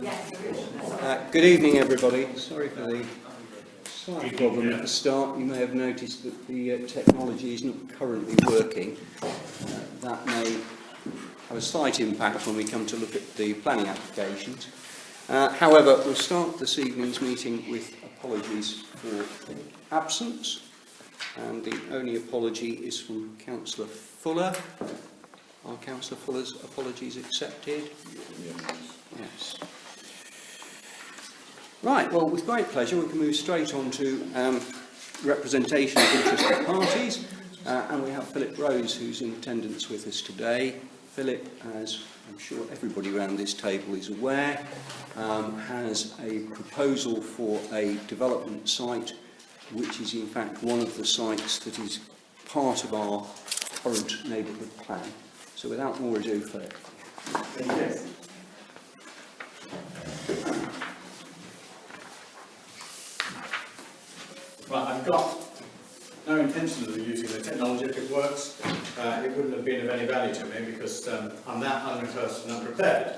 Good evening, everybody. Sorry for the slight problem at the start. You may have noticed that the technology is not currently working. That may have a slight impact when we come to look at the planning applications. However, we'll start this evening's meeting with apologies for absence. And the only apology is from Councillor Fuller. Are Councillor Fuller's apologies accepted? Yes. Right, well, with great pleasure, we can move straight on to representation of interested parties. And we have Philip Rose, who's in attendance with us today. Philip, as I'm sure everybody around this table is aware, has a proposal for a development site, which is in fact one of the sites that is part of our current neighbourhood plan. So without more ado, Philip. Thank you. Well, I've got no intention of using the technology. If it works, it wouldn't have been of any value to me because I'm that unrehearsed and unprepared.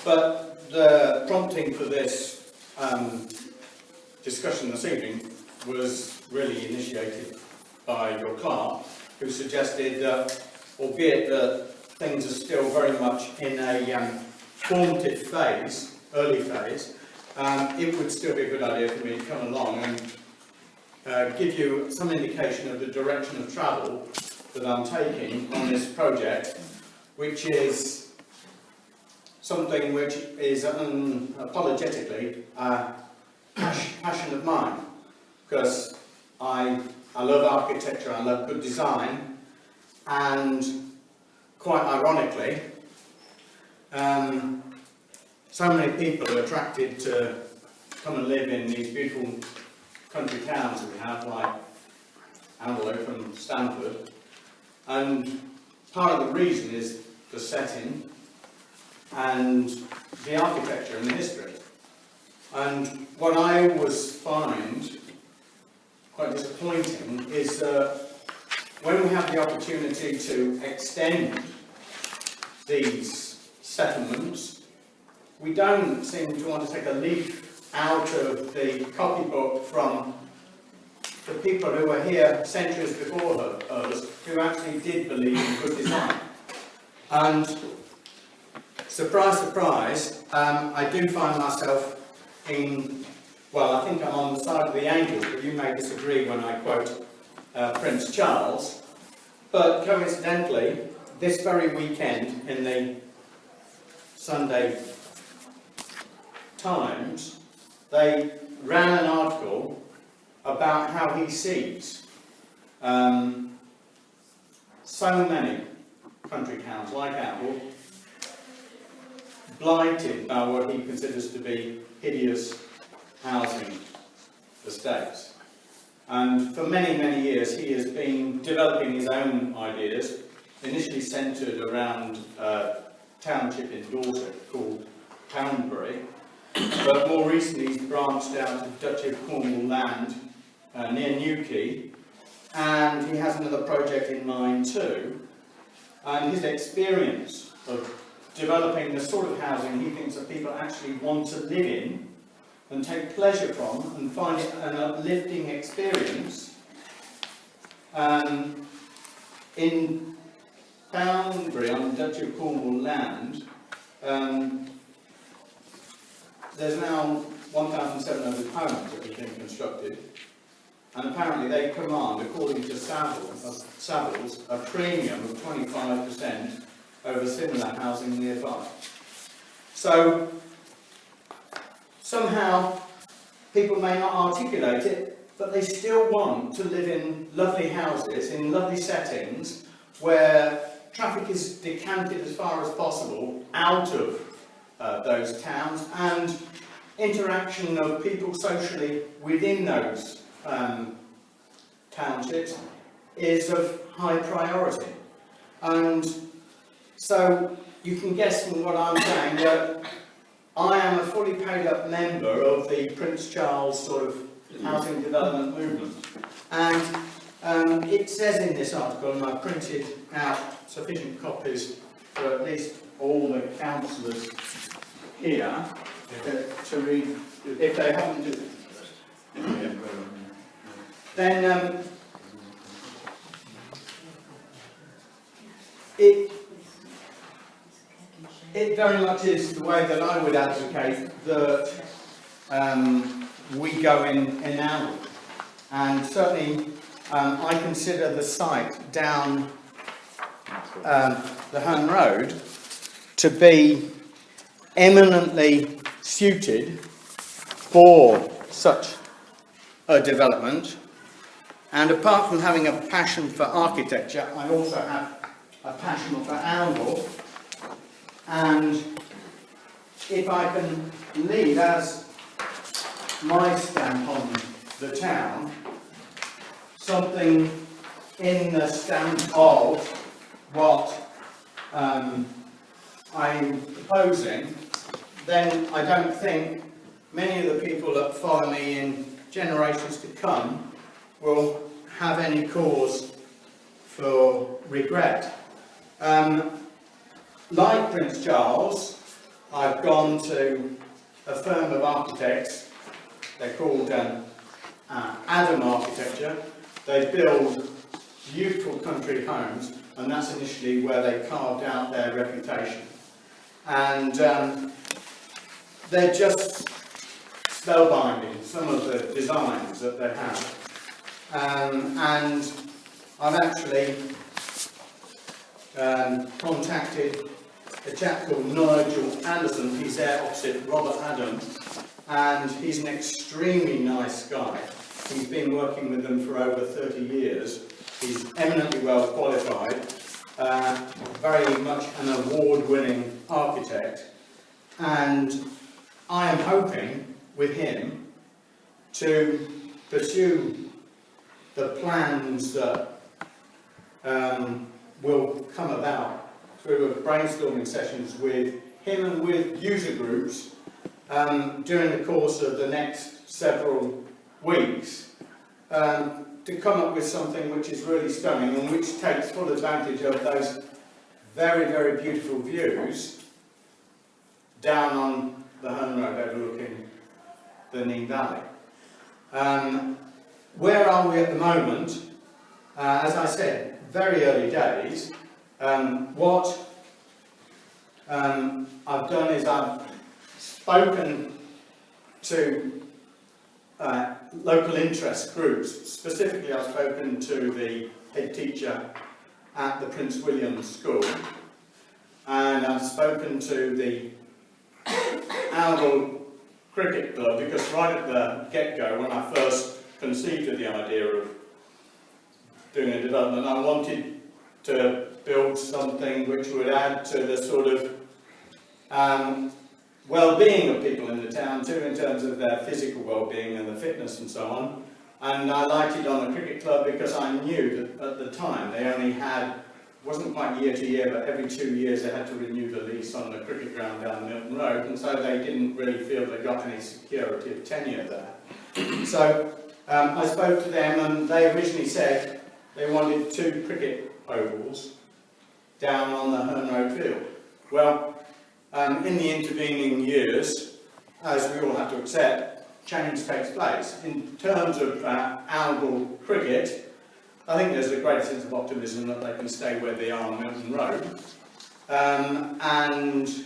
But the prompting for this discussion this evening was really initiated by your clerk, who suggested that, albeit that things are still very much in a formative phase, early phase, it would still be a good idea for me to come along and give you some indication of the direction of travel that I'm taking on this project, which is something which is unapologetically a passion of mine, because I love architecture, I love good design, and quite ironically, so many people are attracted to come and live in these beautiful country towns that we have, like Antelope and Stamford, and part of the reason is the setting and the architecture and the history. And what I always find quite disappointing is that when we have the opportunity to extend these settlements, we don't seem to want to take a leaf out of the copybook from the people who were here centuries before us, who actually did believe in good design. And surprise, surprise, I do find myself in, well, I think I'm on the side of the angels, but you may disagree when I quote Prince Charles. But coincidentally, this very weekend in the Sunday Times, they ran an article about how he sees so many country towns like Apple blighted by what he considers to be hideous housing estates. And for many, many years he has been developing his own ideas, initially centred around a township in Dorset called Poundbury, but more recently he's branched out to Duchy of Cornwall land near Newquay, and he has another project in mind too. And his experience of developing the sort of housing he thinks that people actually want to live in and take pleasure from and find it an uplifting experience. In Poundbury on Duchy of Cornwall land, there's now 1,700 homes that have been constructed, and apparently they command, according to Savills, a premium of 25% over similar housing nearby. So somehow people may not articulate it, but they still want to live in lovely houses, in lovely settings, where traffic is decanted as far as possible out of those towns, and interaction of people socially within those townships is of high priority. And so you can guess from what I'm saying that I am a fully paid up member of the Prince Charles sort of housing development movement. And it says in this article, and I printed out sufficient copies for at least all the councillors here, to read, if they haven't, then it very much is the way that I would advocate that we go in now. And certainly I consider the site down the Herne Road to be eminently suited for such a development. And apart from having a passion for architecture, I also have a passion for Oundle. And if I can leave as my stamp on the town, something in the stamp of what I'm proposing, then I don't think many of the people that follow me in generations to come will have any cause for regret. Like Prince Charles, I've gone to a firm of architects. They're called Adam Architecture. They build beautiful country homes, and that's initially where they carved out their reputation. And they're just spellbinding, some of the designs that they have. And I've actually contacted a chap called Nigel Anderson. He's there opposite Robert Adam, and he's an extremely nice guy. He's been working with them for over 30 years. He's eminently well qualified, very much an award-winning architect, and I am hoping with him to pursue the plans that will come about through brainstorming sessions with him and with user groups during the course of the next several weeks to come up with something which is really stunning and which takes full advantage of those very, very beautiful views down on the Herne Road overlooking the Nene Valley. Where are we at the moment? As I said, very early days. What I've done is I've spoken to local interest groups. Specifically, I've spoken to the head teacher at the Prince William School, and I've spoken to the Oundle Cricket Club, because right at the get-go, when I first conceived of the idea of doing a development, I wanted to build something which would add to the sort of well-being of people in the town too, in terms of their physical well-being and the fitness and so on. And I lighted on the cricket club because I knew that at the time they only had, wasn't quite year to year, but every 2 years they had to renew the lease on the cricket ground down Milton Road, and so they didn't really feel they got any security of tenure there. So I spoke to them, and they originally said they wanted 2 cricket ovals down on the Herne Road field. Well, in the intervening years, as we all have to accept, change takes place. In terms of Oundle cricket, I think there's a great sense of optimism that they can stay where they are on Milton Road. And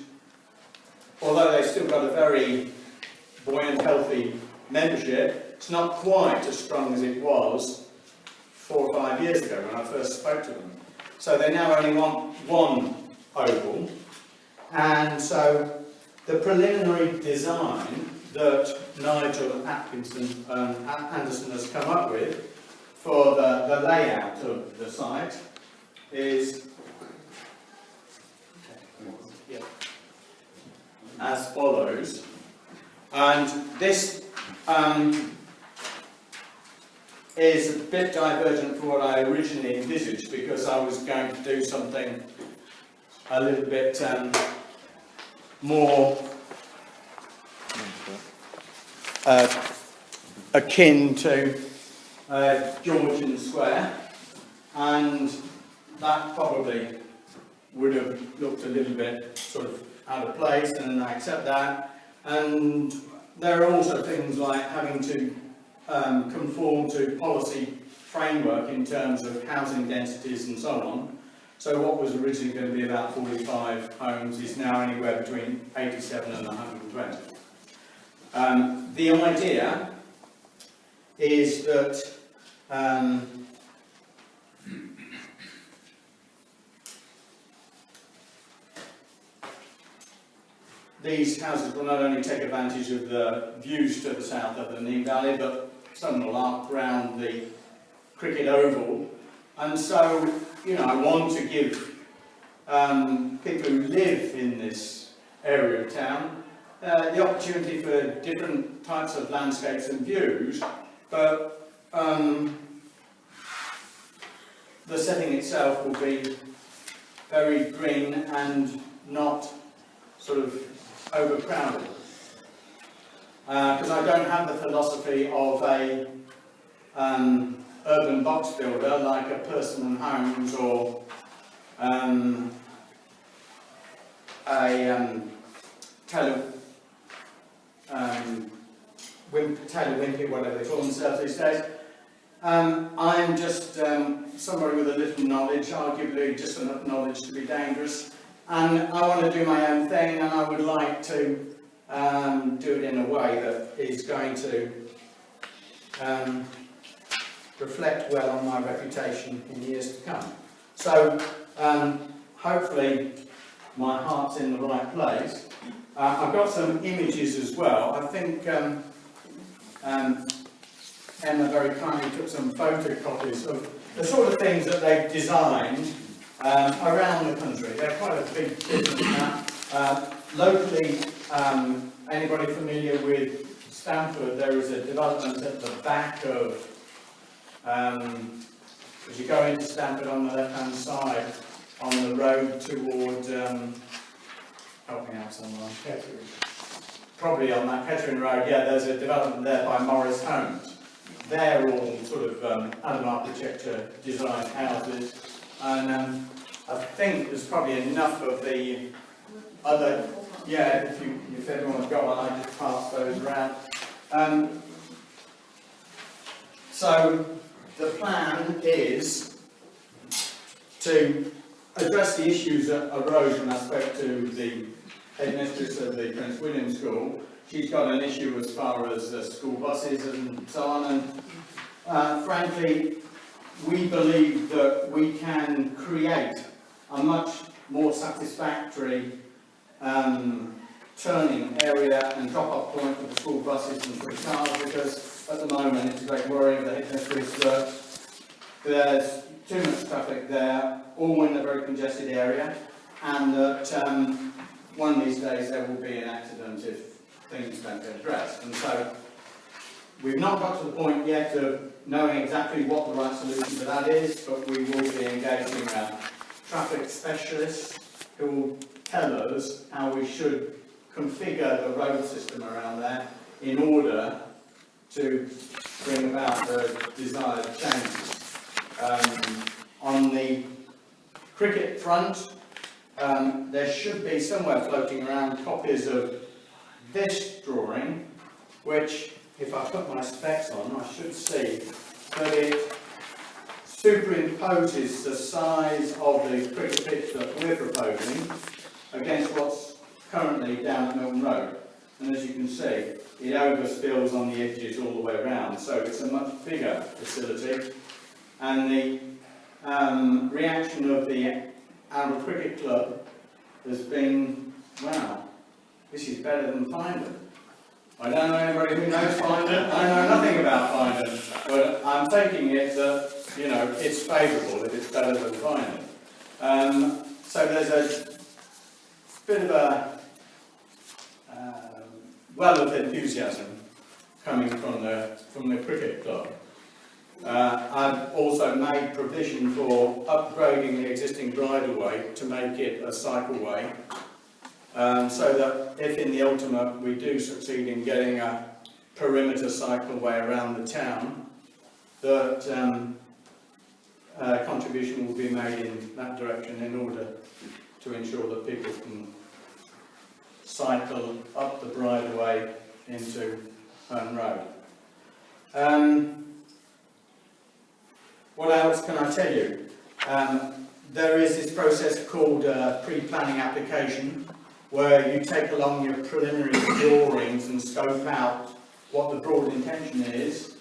although they've still got a very buoyant, healthy membership, it's not quite as strong as it was 4 or 5 years ago when I first spoke to them. So they now only want 1 oval. And so the preliminary design that Nigel Anderson has come up with for the layout of the site is as follows. And this is a bit divergent from what I originally envisaged, because I was going to do something a little bit more akin to Georgian Square, and that probably would have looked a little bit sort of out of place, and I accept that. And there are also things like having to conform to policy framework in terms of housing densities and so on. So what was originally going to be about 45 homes is now anywhere between 87 and 120. The idea is that these houses will not only take advantage of the views to the south of the Nene Valley, but some will arc round the cricket oval. And so, you know, I want to give people who live in this area of town the opportunity for different types of landscapes and views, but the setting itself will be very green and not sort of overcrowded. Because I don't have the philosophy of a urban box builder like a Person & Homes or Taylor Wimpey, whatever they call themselves these days. I'm just somebody with a little knowledge, arguably just enough knowledge to be dangerous, and I want to do my own thing, and I would like to do it in a way that is going to reflect well on my reputation in years to come. So hopefully my heart's in the right place. I've got some images as well. I think Emma very kindly took some photocopies of the sort of things that they've designed around the country. They're quite a big business now. Locally, anybody familiar with Stamford, there is a development at the back of, as you go into Stamford on the left-hand side, on the road toward, help me out someone, probably on that Kettering Road, yeah, there's a development there by Morris Homes. They're all sort of Adam Architecture design houses, and I think there's probably enough of the other, yeah, if everyone's got one, I just pass those around. So the plan is to address the issues that arose when I spoke to the headmistress of the Prince William School. She's got an issue as far as school buses and so on, and frankly, we believe that we can create a much more satisfactory turning area and drop-off point for the school buses and for the cars, because at the moment it's a great worry of the headmistress that there's too much traffic there, all in a very congested area, and that one of these days there will be an accident if things don't get addressed. And so we've not got to the point yet of knowing exactly what the right solution to that is, but we will be engaging traffic specialists who will tell us how we should configure the road system around there in order to bring about the desired changes. On the cricket front, there should be somewhere floating around copies of this drawing, which, if I put my specs on, I should see that it superimposes the size of the cricket pitch that we're proposing against what's currently down at Milton Road. And as you can see, it overspills on the edges all the way around, so it's a much bigger facility. And the reaction of the Arundel Cricket Club has been, wow, this is better than Findon. I don't know anybody who knows Findon. I know nothing about Findon, but I'm taking it that, you know, it's favourable if it's better than Findon. So there's a bit of a well of enthusiasm coming from the cricket club. I've also made provision for upgrading the existing bridleway to make it a cycleway, so that if in the ultimate we do succeed in getting a perimeter cycleway around the town, that contribution will be made in that direction in order to ensure that people can cycle up the bridleway into Herne Road. What else can I tell you? There is this process called pre-planning application, where you take along your preliminary drawings and scope out what the broad intention is,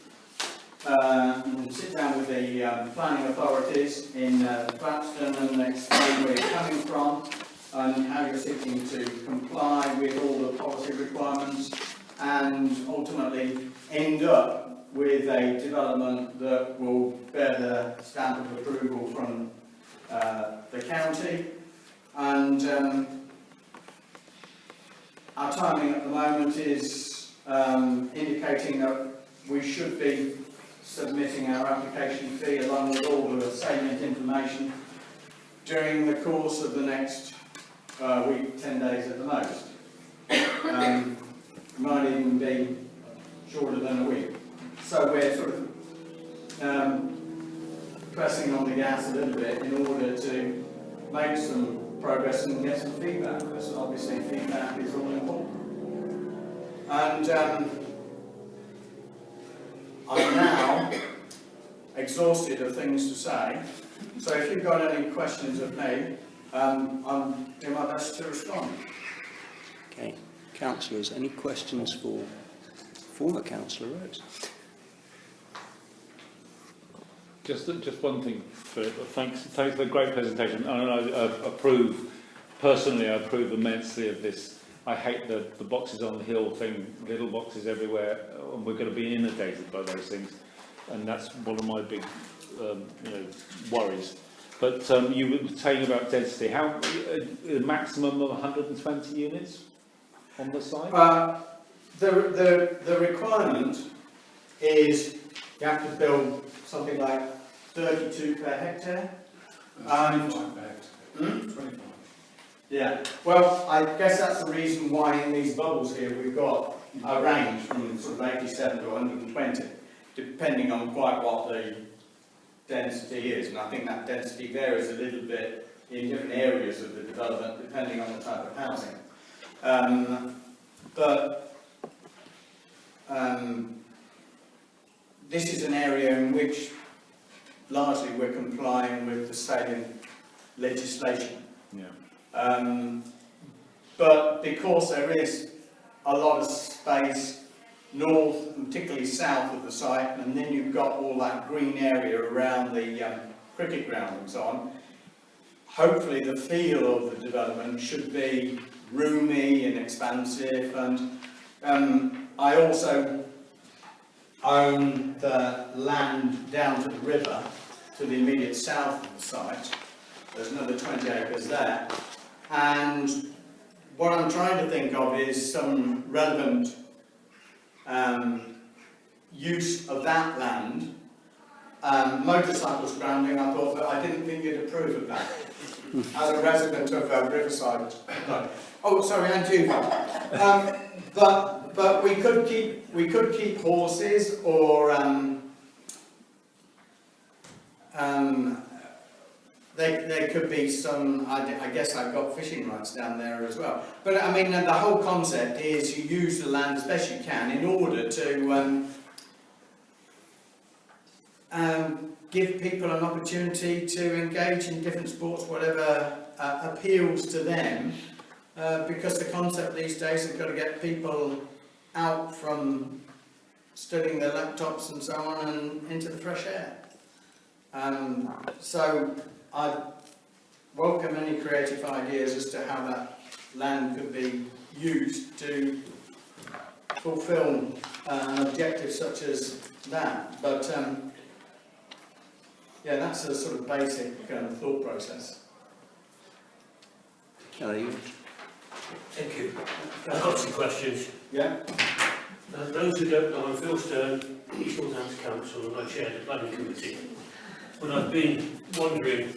and sit down with the planning authorities in Clapston and explain where you're coming from and how you're seeking to comply with all the policy requirements, and ultimately end up with a development that will bear the stamp of approval from the county. And our timing at the moment is indicating that we should be submitting our application fee along with all the salient information during the course of the next week, 10 days at the most. Might even be shorter than a week. So we're sort of pressing on the gas a little bit in order to make some progress and get some feedback, because obviously feedback is all important. And I'm now exhausted of things to say, so if you've got any questions of me, I'll do my best to respond. Okay, councillors, any questions for former Councillor Rose? Just one thing, Philip. Thanks for the great presentation. And I approve, personally, I approve immensely of this. I hate the boxes on the hill thing, little boxes everywhere, and we're going to be inundated by those things. And that's one of my big, worries. But you were saying about density. How a maximum of 120 units on the site? The requirement is you have to build something like 32 per hectare. 25 per hectare. 25. Yeah. Well, I guess that's the reason why in these bubbles here we've got a range from sort of 87 to 120, depending on quite what the density is. And I think that density varies a little bit in different areas of the development, depending on the type of housing. This is an area in which largely we're complying with the salient legislation. Yeah. But because there is a lot of space north, and particularly south of the site, and then you've got all that green area around the cricket ground and so on, hopefully the feel of the development should be roomy and expansive. And I also own the land down to the river, to the immediate south of the site. There's another 20 acres there. And what I'm trying to think of is some relevant use of that land. Motorcycle scrambling, I thought, but I didn't think you'd approve of that. As a resident of Riverside. No. Oh, sorry, and you. But we could keep horses, or there could be some. I guess I've got fishing rights down there as well. But I mean, the whole concept is you use the land as best you can in order to give people an opportunity to engage in different sports, whatever appeals to them. Because the concept these days has got to get people out from studying their laptops and so on and into the fresh air. So I welcome any creative ideas as to how that land could be used to fulfil an objective such as that. But yeah, that's a sort of basic thought process. Kelly? Thank you. I've got some questions. Yeah? Those who don't know, I'm Phil Stern, East Northampton Council, and I chair the planning committee. But I've been wandering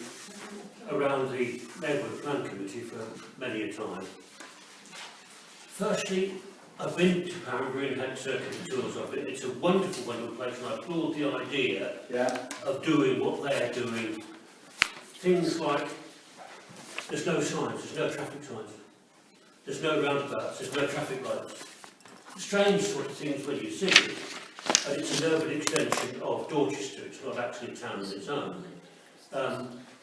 around the neighbourhood plan committee for many a time. Firstly, I've been to Parranbury and had circuit tours of it. It's a wonderful, wonderful place, and I applaud the idea of doing what they're doing. Things like, there's no signs, there's no traffic signs. there's no roundabouts, there's no traffic lights. Strange sort of things when you see it, and it's an urban extension of Dorchester, it's not actually a town on its own.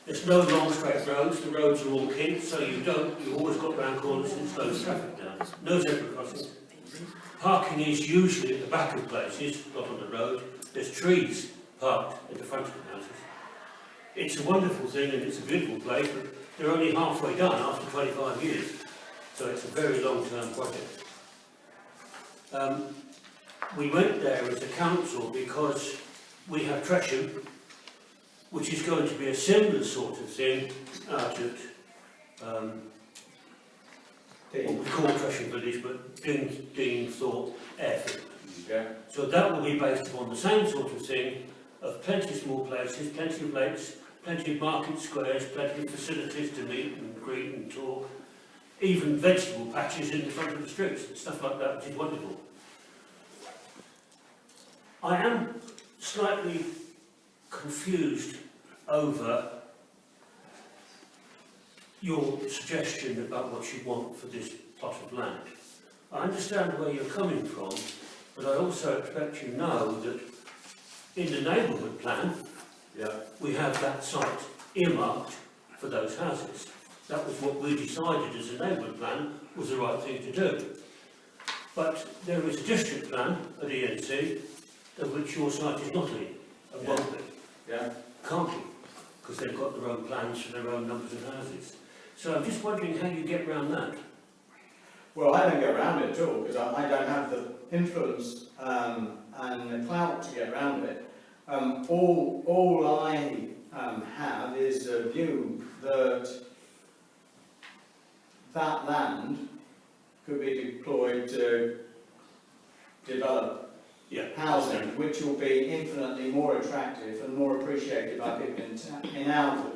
There's no long straight roads, the roads are all kinked, so you've always got round corners and it slows traffic down. No zebra crossings. Parking is usually at the back of places, not on the road. There's trees parked at the front of the houses. It's a wonderful thing and it's a beautiful place, but they're only halfway done after 25 years. So it's a very long-term project. We went there as a council because we have Tresham, which is going to be a similar sort of thing out at what we call Tresham Village, but Dean Thorpe Airfield. Yeah. So that will be based upon the same sort of thing of plenty of small places, plenty of lakes, plenty of market squares, plenty of facilities to meet and greet and talk, even vegetable patches in the front of the streets and stuff like that, which is wonderful. I am slightly confused over your suggestion about what you want for this plot of land. I understand where you're coming from, but I also expect you know that in the neighbourhood plan, we have that site earmarked for those houses. That was what we decided as a neighbourhood plan was the right thing to do. But there is a district plan at ENC of which your site is not in, and won't be. Yeah. Can't be, because they've got their own plans for their own numbers of houses. So I'm just wondering how you get around that. Well, I don't get around it at all because I don't have the influence and the clout to get around it. All I have is a view that that land could be deployed to develop housing, which will be infinitely more attractive and more appreciated by people in Oundle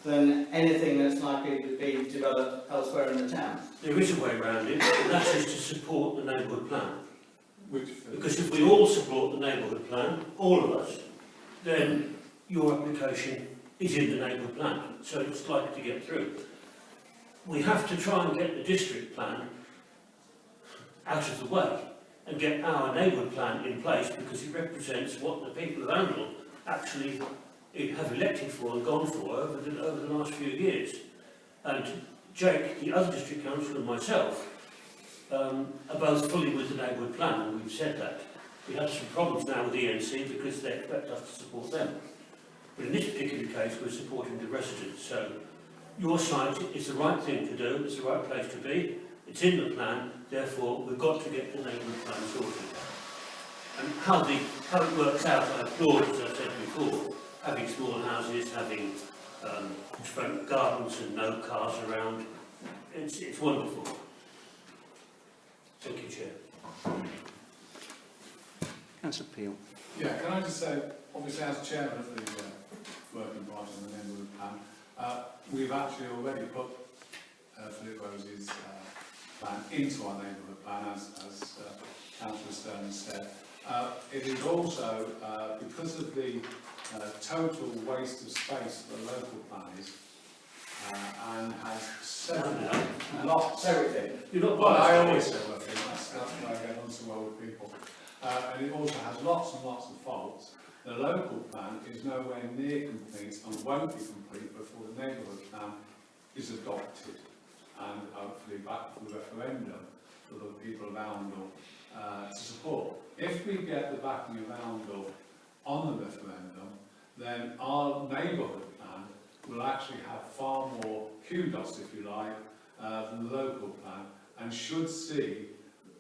than anything that's likely to be developed elsewhere in the town. There is a way around it, and that is to support the neighbourhood plan. Because if we all support the neighbourhood plan, all of us, then your application is in the neighbourhood plan, so it's likely to get through. We have to try and get the district plan out of the way and get our neighbourhood plan in place because it represents what the people of Oundle actually have elected for and gone for over the last few years. And Jake, the other district councillor, and myself are both fully with the neighbourhood plan, and we've said that. We have some problems now with ENC because they expect us to support them. But in this particular case, we're supporting the residents. So your site is the right thing to do, it's the right place to be, it's in the plan, therefore we've got to get the neighbourhood plan sorted. And how it works out, I applaud, as I said before, having small houses, having front gardens and no cars around. It's wonderful. Thank you, Chair. Councillor Peel. Yeah, can I just say, obviously as chairman of the working party on the neighbourhood plan, we've actually already put Philip Rose's plan into our neighbourhood plan, as Councillor Stern said. It is also, because of the total waste of space that the local plan is, and has several lots. You're not Well, I biased, always say well, that's why I get on so well with people. And it also has lots and lots of faults. The local plan is nowhere near complete and won't be complete before the neighbourhood plan is adopted and hopefully back for the referendum for the people of Oundle to support. If we get the backing of Oundle on the referendum, then our neighbourhood plan will actually have far more kudos, if you like, than the local plan, and should see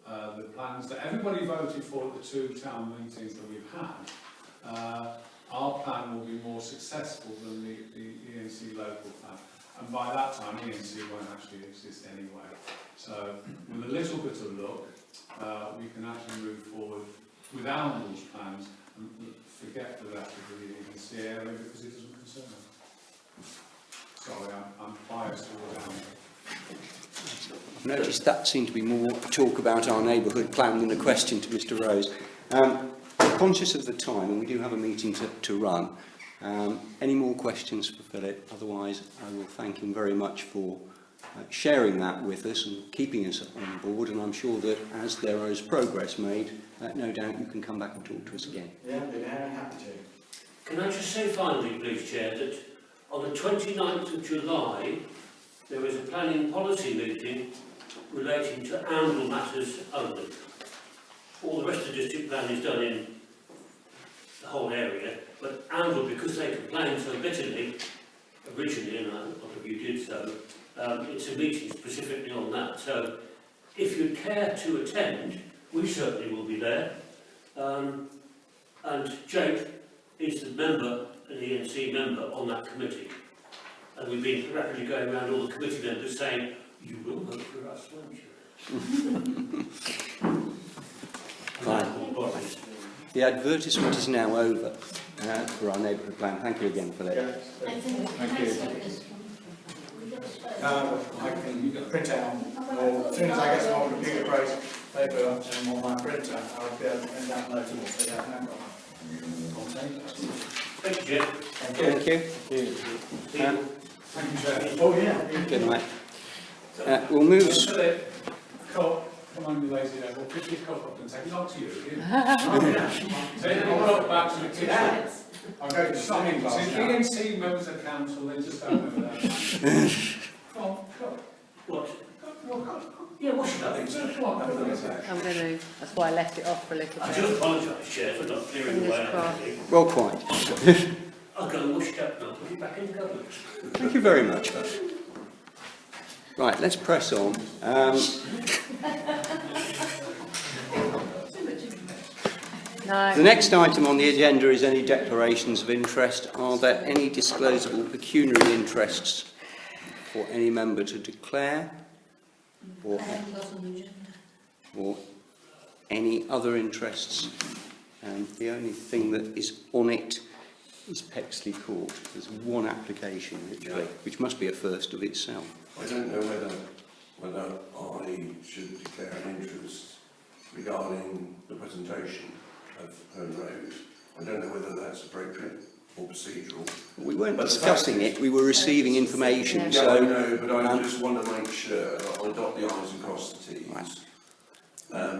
the plans that everybody voted for at the two town meetings that we've had. Our plan will be more successful than the ENC local plan, and by that time ENC won't actually exist anyway. So with a little bit of luck, we can actually move forward with Oundle's plans and forget the rest of the ENC area because it doesn't concern us. Sorry, I'm biased towards Oundle. I've noticed that seemed to be more talk about our neighbourhood plan than a question to Mr Rose. Conscious of the time, and we do have a meeting to run. Any more questions for Philip? Otherwise, I will thank him very much for sharing that with us and keeping us on board, and I'm sure that as there is progress made, no doubt you can come back and talk to us again. Yeah, I'd be very happy to. Can I just say finally, please, Chair, that on the 29th of July, there was a planning policy meeting relating to Amble matters only. All the rest of the district plan is done in the whole area, but Amble, because they complained so bitterly, originally, and a lot of you did so, it's a meeting specifically on that. So, if you'd care to attend, we certainly will be there. And Jake is the member, an ENC member on that committee. And we've been rapidly going around all the committee members saying, you will vote for us, won't you? Fine. The advertisement is now over for our neighbourhood plan. Thank you again for that. Thank you. I can print out, or as soon as I get some old computer paper on my printer, I'll be able to print out notable, so yeah, no problem. I'll take that. Thank you, Jake. Thank you. Thank you, Chair. Oh, yeah. Good night. We'll move. Come on, you lazy devil. Pick your cup up and take it on to you. Take it all back to the kitchen. I'll go to something See, class now. ENC members of council, they just don't know that. Come on, come. What? Come. Yeah, wash it up. I'm going to, that's why I left it off for a little I bit. do apologise, Chair, for not clearing Fingers away. crossed. Well, quite. I'll go and wash it up and I'll put it back in the cupboard. Thank you very much. Right, let's press on. No. The next item on the agenda is any declarations of interest. Are there any disclosable pecuniary interests for any member to declare? Or any other interests? And the only thing that is on it is Pexley Court. There's one application, which must be a first of itself. I don't know whether I should declare an interest regarding the presentation of Herne Road. I don't know whether that's appropriate or procedural. We weren't But the discussing fact is- it, we were receiving information. Yeah. Yeah, So I know, but I just want to make sure that I dot the i's and cross the t's. Right.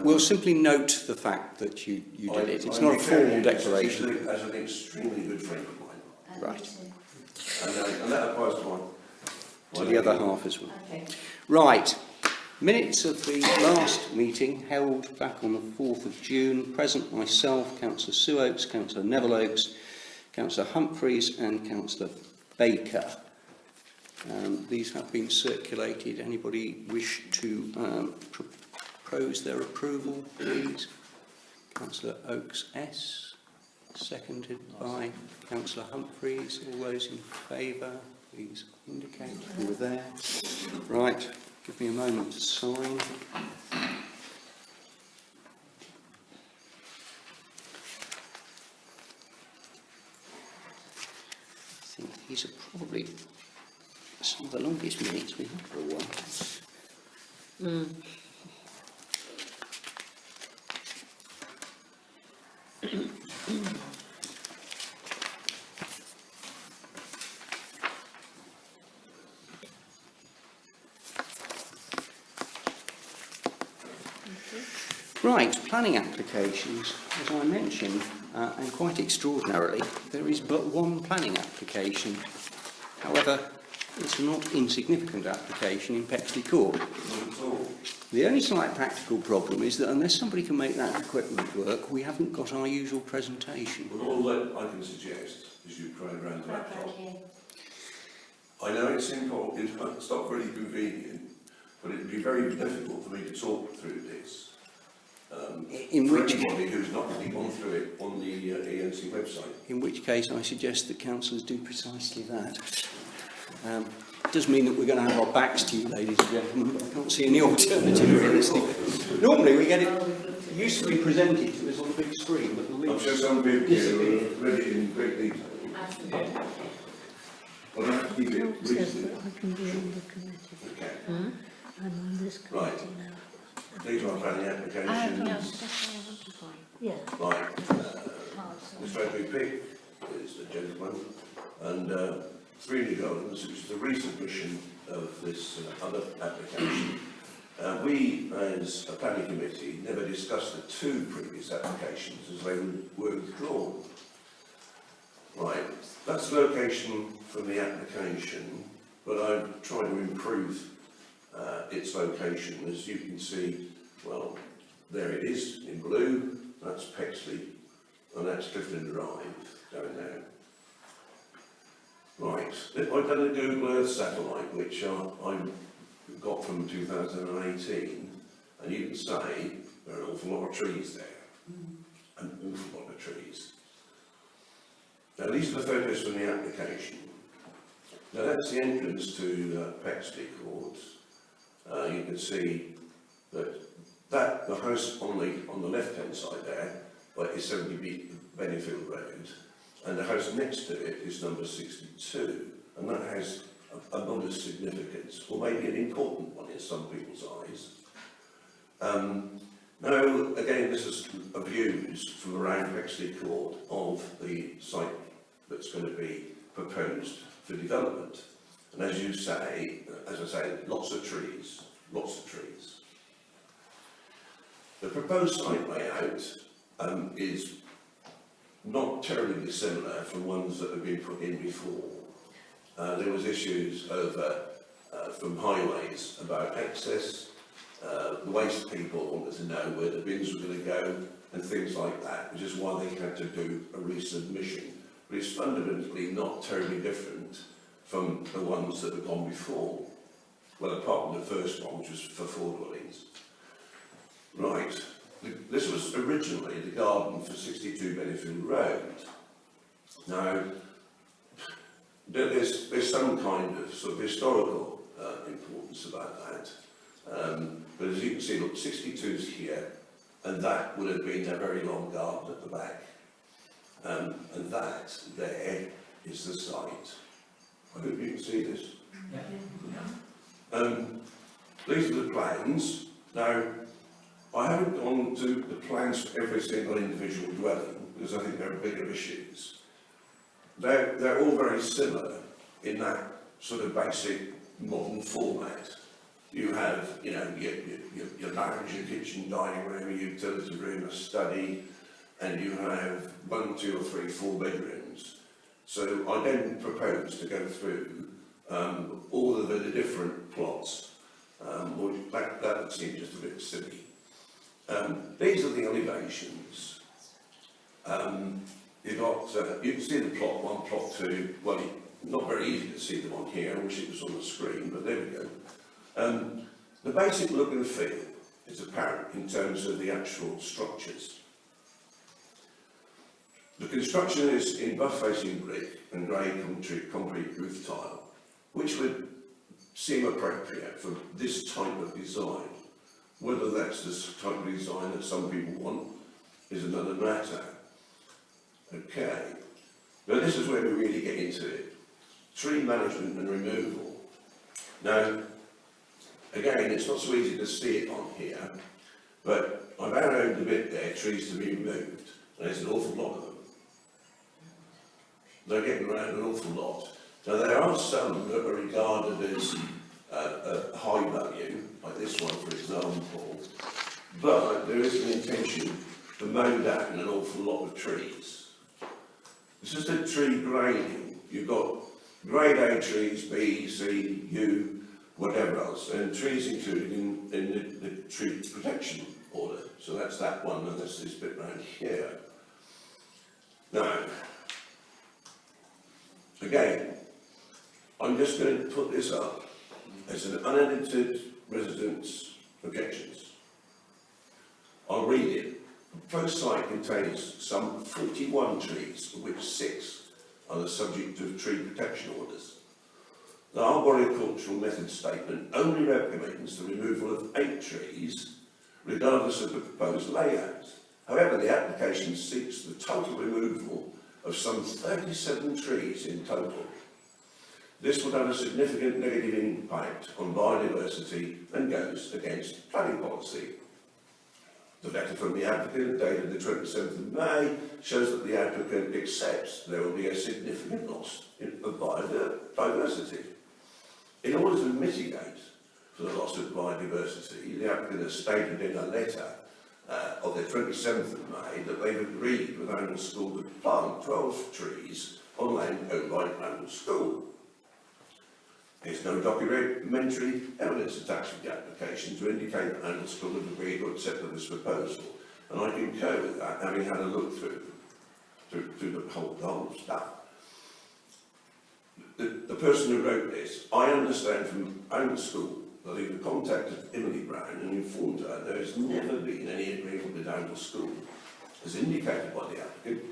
We'll simply note the fact that you did it. It's not a formal declaration. As an extremely good friend of mine. Right. And that applies to To the other half as well. Okay. Right. Minutes of the last meeting held back on the 4th of June. Present myself, Councillor Sue Oakes, Councillor Neville Oakes, Councillor Humphreys and Councillor Baker. These have been circulated. Anybody wish to propose their approval, please? Councillor Oakes S, seconded by Councillor Humphreys. All those in favour, please indicate you were there. Right, give me a moment to sign. I think these are probably some of the longest minutes we've had for a while. Right, planning applications. As I mentioned, and quite extraordinarily, there is but one planning application. However, it's a not insignificant application in Pexley Court. The only slight practical problem is that unless somebody can make that equipment work, we haven't got our usual presentation. Well, all that I can suggest is you try around the laptop. I know it's simple, it's not really convenient, but it would be very difficult for me to talk through this. In For which anybody who's not really gone through it on the ENC website. In which case, I suggest that councillors do precisely that. It does mean that we're going to have our backs to you, ladies and gentlemen, but I can't see any alternative realistically. Normally, we get it used to be presented to us on the big screen, but the I'm links sure some people disappeared. have read it in great detail. I'll have to keep it reasonable. I can be on the committee. Okay. I'm on this Right. committee now. These are planning applications. Yeah. Right. Mr. Andrew Pick is the gentleman, and 3 New Gardens, which is a resubmission of this other application. We, as a planning committee, never discussed the two previous applications as they were withdrawn. Right, that's the location from the application, but I've tried to improve its location. As you can see, well, there it is in blue, that's Pexley, and that's Clifton Drive down there. Right, I've done a Google Earth satellite, which I got from 2018, and you can say there are an awful lot of trees there, an awful lot of trees. Now these are the photos from the application. Now that's the entrance to Pexley Court. You can see that the house on the left-hand side there is 70 Bennyfield Road, and the house next to it is number 62, and that has a modest significance, or maybe an important one in some people's eyes. Now, again, this is views from around Bexley Court of the site that's going to be proposed for development. And as you say, as I say, lots of trees, lots of trees. The proposed site layout is not terribly dissimilar from ones that have been put in before. There was issues over from highways about access. The waste people wanted to know where the bins were going to go and things like that, which is why they had to do a resubmission. But it's fundamentally not terribly different from the ones that have gone before. Well, apart from the first one, which was for 4 dwellings. Right. This was originally the garden for 62 Bennyfield Road. Now, there's some kind of sort of historical importance about that. But as you can see, look, 62's here, and that would have been a very long garden at the back. And that there is the site. I hope you can see this. These are the plans. Now, I haven't gone to the plans for every single individual dwelling, because I think there are bigger issues. They're all very similar in that sort of basic modern format. You have, you know, your lounge, your kitchen, dining room, a utility room, a study, and you have 1, 2 or 3, 4 bedrooms. So I then propose to go through all of the different plots. That would seem just a bit silly. These are the elevations. You can see the plot 1, plot 2. Well, not very easy to see the one here. I wish it was on the screen, but there we go. The basic look and feel is apparent in terms of the actual structures. The construction is in buff-facing brick and grey concrete roof tile, which would seem appropriate for this type of design. Whether that's the type of design that some people want is another matter. Okay, now this is where we really get into it. Tree management and removal. Now, again, it's not so easy to see it on here, but I've arrowed a bit there, trees to be removed, and there's an awful lot of them. They're getting around an awful lot. Now, there are some that are regarded as a high value, like this one, for example, but there is an intention to mow down an awful lot of trees. It's just a tree grading. You've got grade A trees, B, C, U, whatever else, and trees included in the tree protection order. So that's that one, and that's this bit round here. Now, again, I'm just going to put this up as an unedited residence objections. I'll read it. The proposed site contains some 41 trees, of which 6 are the subject of tree protection orders. The arboricultural method statement only recommends the removal of 8 trees, regardless of the proposed layout. However, the application seeks the total removal of some 37 trees in total. This would have a significant negative impact on biodiversity and goes against planning policy. The letter from the applicant, dated the 27th of May, shows that the applicant accepts there will be a significant loss of biodiversity. In order to mitigate for the loss of biodiversity, the applicant has stated in a letter of the 27th of May that they've agreed with Oundle School to plant 12 trees on land owned by Oundle School. There's no documentary evidence attached to the application to indicate that Oundle School have agreed or accepted this proposal, and I concur with that, having had a look through the whole stuff. The person who wrote this, I understand from Oundle School that he contacted Emily Brown and informed her there has never been any agreement with Oundle School, as indicated by the applicant,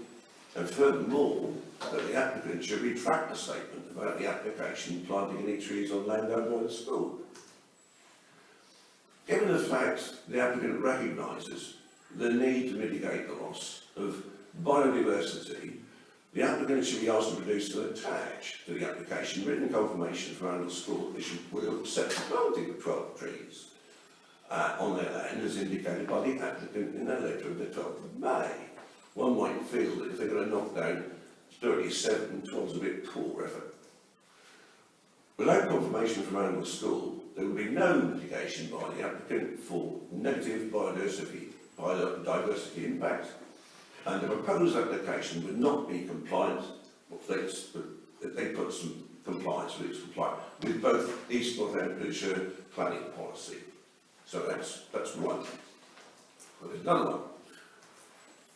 and furthermore, that the applicant should retract the statement about the application planting any trees on land owned by the school. Given the fact the applicant recognises the need to mitigate the loss of biodiversity, the applicant should be asked to produce and attach to the application written confirmation from Oundle School that they will accept the planting of 12 trees on their land as indicated by the applicant in their letter of the 12th of May. One might feel that if they're going to knock down 37, 12's a bit poor effort. Without confirmation from Oundle School, there will be no mitigation by the applicant for negative biodiversity impact, and the proposed application would not be compliant, they put some compliance with with both East Northamptonshire planning policy. So that's one. But there's another one,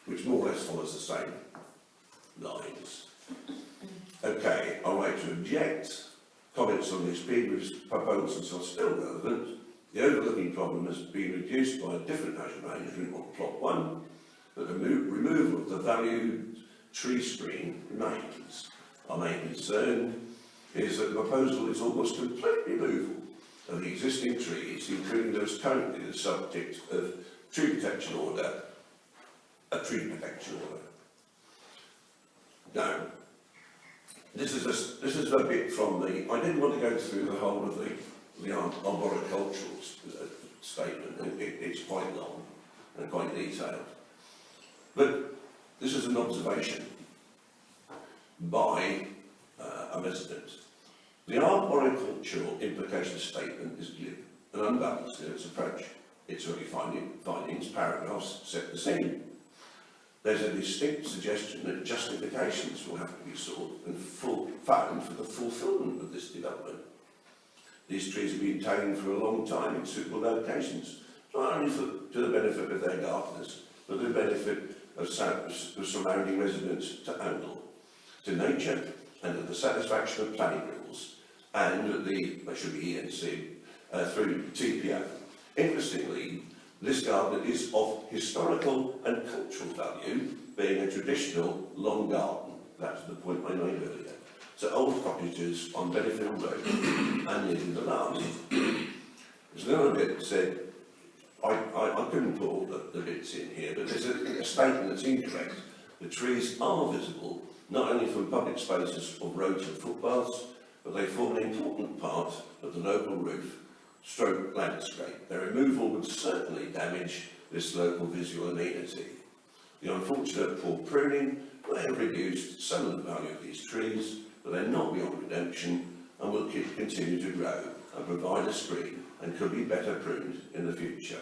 which more or less follows the same lines. Okay, I'll wait to object. Comments on these previous proposals are still relevant. The overlooking problem has been reduced by a different national management on plot 1, but the removal of the valued tree screen remains. Our main concern is that the proposal is almost complete removal of the existing trees, including those currently the subject of tree protection order, a tree protection order. Now, this is a bit from the, I didn't want to go through the whole of the arboricultural statement. It's quite long and quite detailed. But this is an observation by a resident. The arboricultural implication statement is glib and unbalanced in its approach. Its early findings, paragraphs, set the scene. There's a distinct suggestion that justifications will have to be sought and found for the fulfilment of this development. These trees have been taken for a long time in suitable locations, not only to the benefit of their gardeners, but the benefit of surrounding residents to Oundle, to nature, and to the satisfaction of planning rules, and that should be ENC, through TPO. Interestingly, this garden is of historical and cultural value, being a traditional long garden. That's the point I made earlier. So old cottages on Bennyfield Road and near the last. There's another bit that said, I couldn't put all the bits in here, but there's a statement that's incorrect. The trees are visible, not only from public spaces or roads and footpaths, but they form an important part of the local roof stroke landscape. Their removal would certainly damage this local visual amenity. The unfortunate poor pruning may have reduced some of the value of these trees, but they're not beyond redemption and will continue to grow and provide a screen and could be better pruned in the future.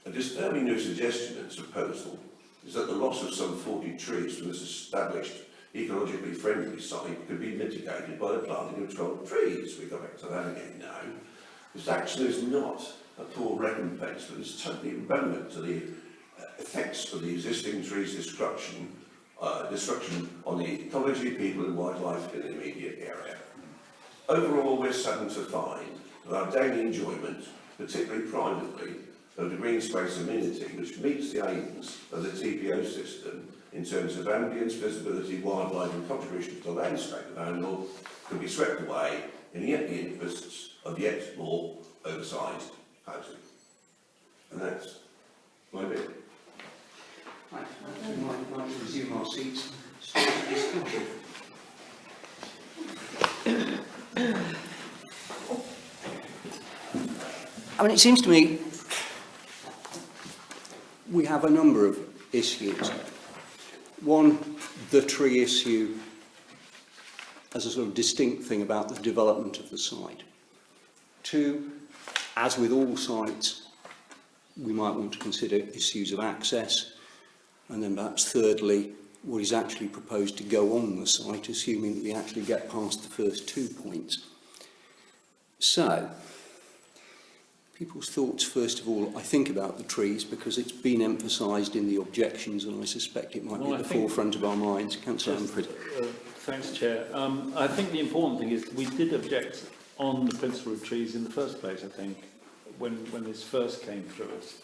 A disturbing new suggestion and proposal is that the loss of some 40 trees from this established ecologically friendly site could be mitigated by the planting of 12 trees. We go back to that again now. This actually is not a poor recompense, but it's totally irrelevant to the effects of the existing trees destruction on the ecology, people and wildlife in the immediate area. Overall, we're saddened to find that our daily enjoyment, particularly privately, of the green space amenity, which meets the aims of the TPO system in terms of ambience, visibility, wildlife and contribution to the landscape of Oundle, could be swept away in yet the interests of yet more oversized housing. And that's my bit. Right, we might resume our seats. Start the discussion. I mean, it seems to me we have a number of issues. One, the tree issue as a sort of distinct thing about the development of the site. 2, as with all sites, we might want to consider issues of access. And then perhaps thirdly, what is actually proposed to go on the site, assuming that we actually get past the first 2 points. So, people's thoughts, first of all, I think about the trees, because it's been emphasised in the objections, and I suspect it might be at the forefront of our minds. Councillor Humphrey. Thanks, Chair. I think the important thing is we did object on the principle of trees in the first place, I think, when this first came through us.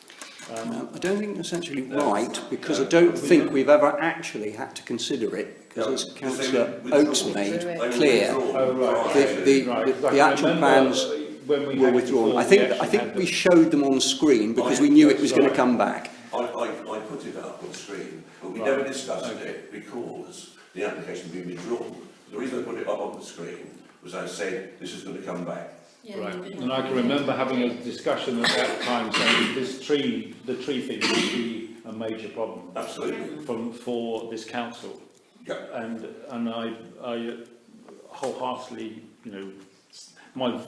I don't think that's actually right, because I don't think we've ever actually had to consider it, because as Councillor Oates made clear, the actual plans were withdrawn. I think we showed them on screen because we knew it was going to come back. I put it up on screen, but we never discussed it because the application had been withdrawn. The reason I put it up on the screen was I said this is going to come back. Yeah, Right, and I can remember having a discussion at that time saying the tree thing would be a major problem. Absolutely. For this council. Yeah. And I wholeheartedly, you know, my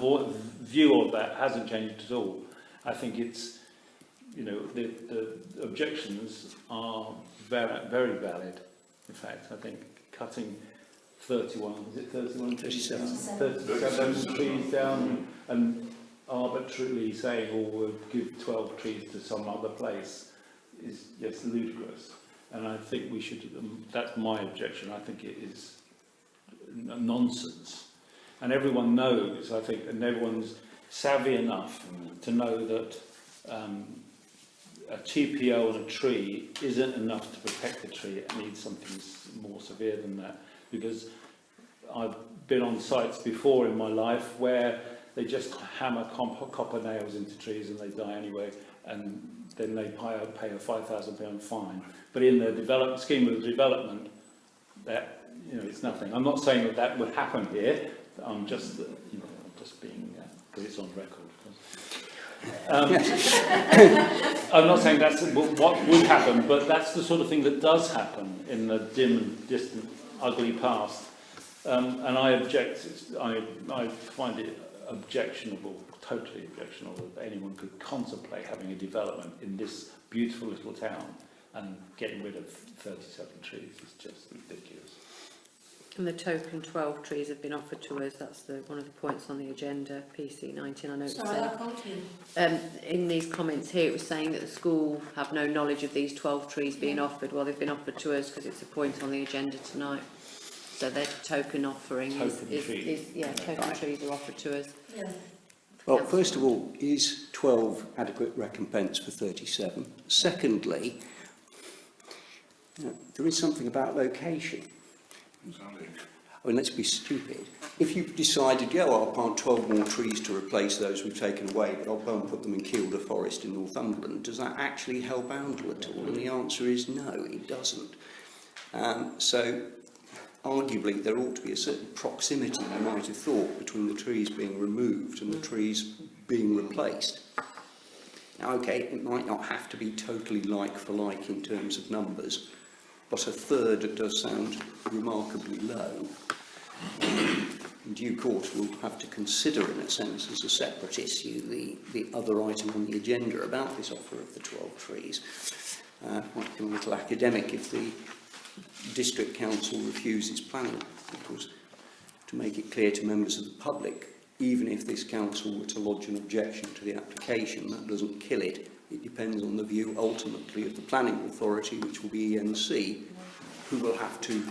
view of that hasn't changed at all. I think it's, you know, the objections are very, very valid. In fact, I think cutting 31, is it 31? 37 trees down and arbitrarily saying, oh, we'll give 12 trees to some other place is just ludicrous. And I think we should, that's my objection, I think it is nonsense. And everyone knows, I think, and everyone's savvy enough to know that a TPO on a tree isn't enough to protect the tree. It needs something more severe than that. Because I've been on sites before in my life where they just hammer copper nails into trees and they die anyway, and then they pay a £5,000 fine. But in the scheme of development, that, you know, it's nothing. I'm not saying that that would happen here. I'm just, you know, just being, because it's on record. I'm not saying that's what would happen, but that's the sort of thing that does happen in the dim, distant, ugly past. And I object. I find it objectionable, totally objectionable, that anyone could contemplate having a development in this beautiful little town and getting rid of 37 trees. It's just ridiculous. And the token 12 trees have been offered to us. That's one of the points on the agenda, PC 19. I know it's in these comments here it was saying that the school have no knowledge of these 12 trees being offered. Well, they've been offered to us because it's a point on the agenda tonight. So their token offering token trees are offered to us. Yeah. Well, first of all, is 12 adequate recompense for 37? Secondly, there is something about location. I mean, let's be stupid. If you've decided, yeah, well, I'll plant 12 more trees to replace those we've taken away, but I'll go and put them in Kielder Forest in Northumberland, does that actually help Oundle at all? And the answer is no, it doesn't. So, arguably, there ought to be a certain proximity, you might have thought, between the trees being removed and the trees being replaced. Now, okay, it might not have to be totally like for like in terms of numbers, but a third does sound remarkably low. In due course, we'll have to consider, in a sense, as a separate issue, the other item on the agenda about this offer of the 12 trees. Might be a little academic if the District Council refuses planning, because to make it clear to members of the public, even if this council were to lodge an objection to the application, that doesn't kill it. It depends on the view ultimately of the planning authority, which will be ENC, who will have to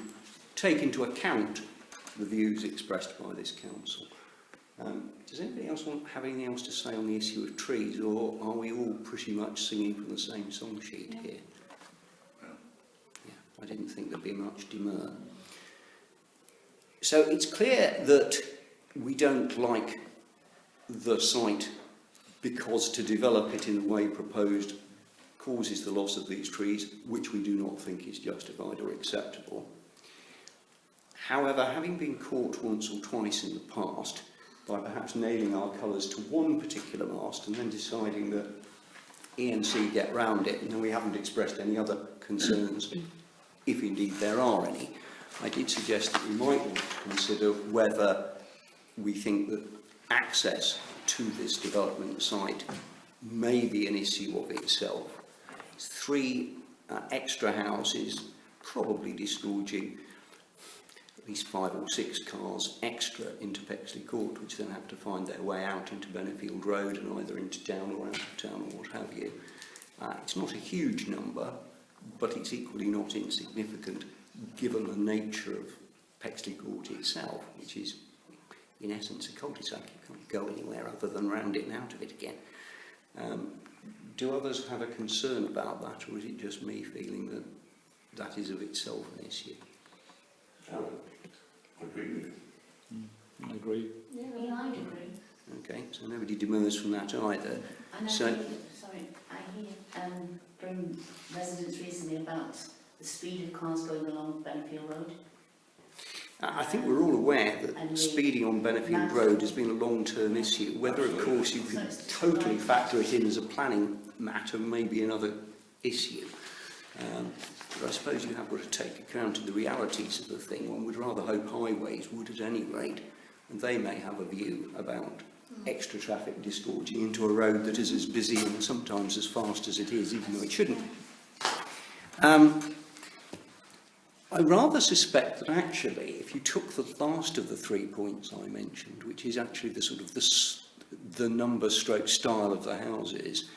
take into account the views expressed by this council. Does anybody else have anything else to say on the issue of trees, or are we all pretty much singing from the same song sheet here? I didn't think there'd be much demur. So it's clear that we don't like the site because to develop it in the way proposed causes the loss of these trees, which we do not think is justified or acceptable. However, having been caught once or twice in the past by perhaps nailing our colours to one particular mast and then deciding that ENC get round it, and then we haven't expressed any other concerns, if indeed there are any, I did suggest that we might want to consider whether we think that access to this development site may be an issue of itself. 3 extra houses, probably disgorging at least 5 or 6 cars extra into Pexley Court, which then have to find their way out into Benefield Road and either into town or out of town or what have you. It's not a huge number, but it's equally not insignificant given the nature of Pexley Court itself, which is in essence a cul-de-sac. You can't go anywhere other than round it and out of it again. Do others have a concern about that, or is it just me feeling that that is of itself an issue? I agree with you. I agree. Yeah, I'd agree. Okay, so nobody demurs from that either. And So- I hear from residents recently about the speed of cars going along Benefield Road. I think we're all aware that And speeding on Benefield Road has been a long-term issue. Whether, of course, you can totally factor it in as a planning matter may be another issue. But I suppose you have got to take account of the realities of the thing. One would rather hope highways would at any rate, and they may have a view about extra traffic disgorging into a road that is as busy and sometimes as fast as it is, even though it shouldn't. I rather suspect that actually, if you took the last of the 3 points I mentioned, which is actually the sort of the number stroke style of the houses,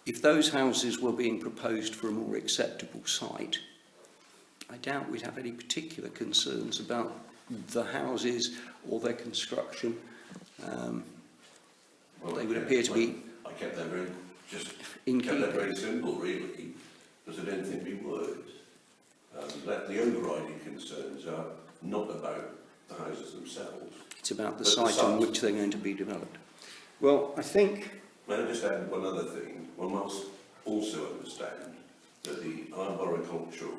if those houses were being proposed for a more acceptable site, I doubt we'd have any particular concerns about the houses or their construction. They would appear to be I kept that very, just in kept that keeping. very simple, really, because I don't think we would. That the overriding concerns are not about the houses themselves. It's about the But the site on site. which they're going to be developed. Well, I think May I just add one other thing? One must also understand that the arboricultural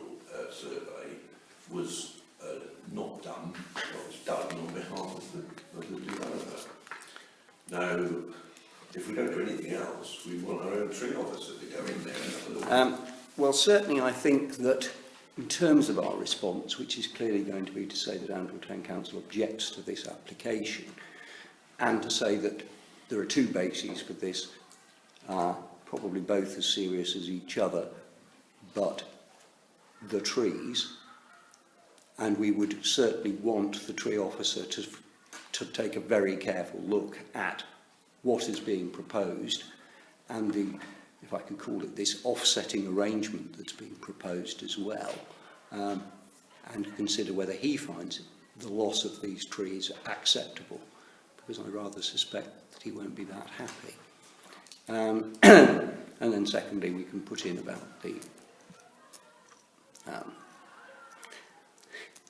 survey was not done, well, it was done on behalf of the developer. Now, if we don't do anything else, we want our own tree officer to go in there and have a look. well, certainly I think that in terms of our response, which is clearly going to be to say that Andwell Town Council objects to this application, and to say that there are 2 bases for this, probably both as serious as each other, but the trees, and we would certainly want the tree officer to take a very careful look at what is being proposed and the, if I can call it this, offsetting arrangement that's being proposed as well, and consider whether he finds the loss of these trees acceptable, because I rather suspect that he won't be that happy. And then secondly, we can put in about the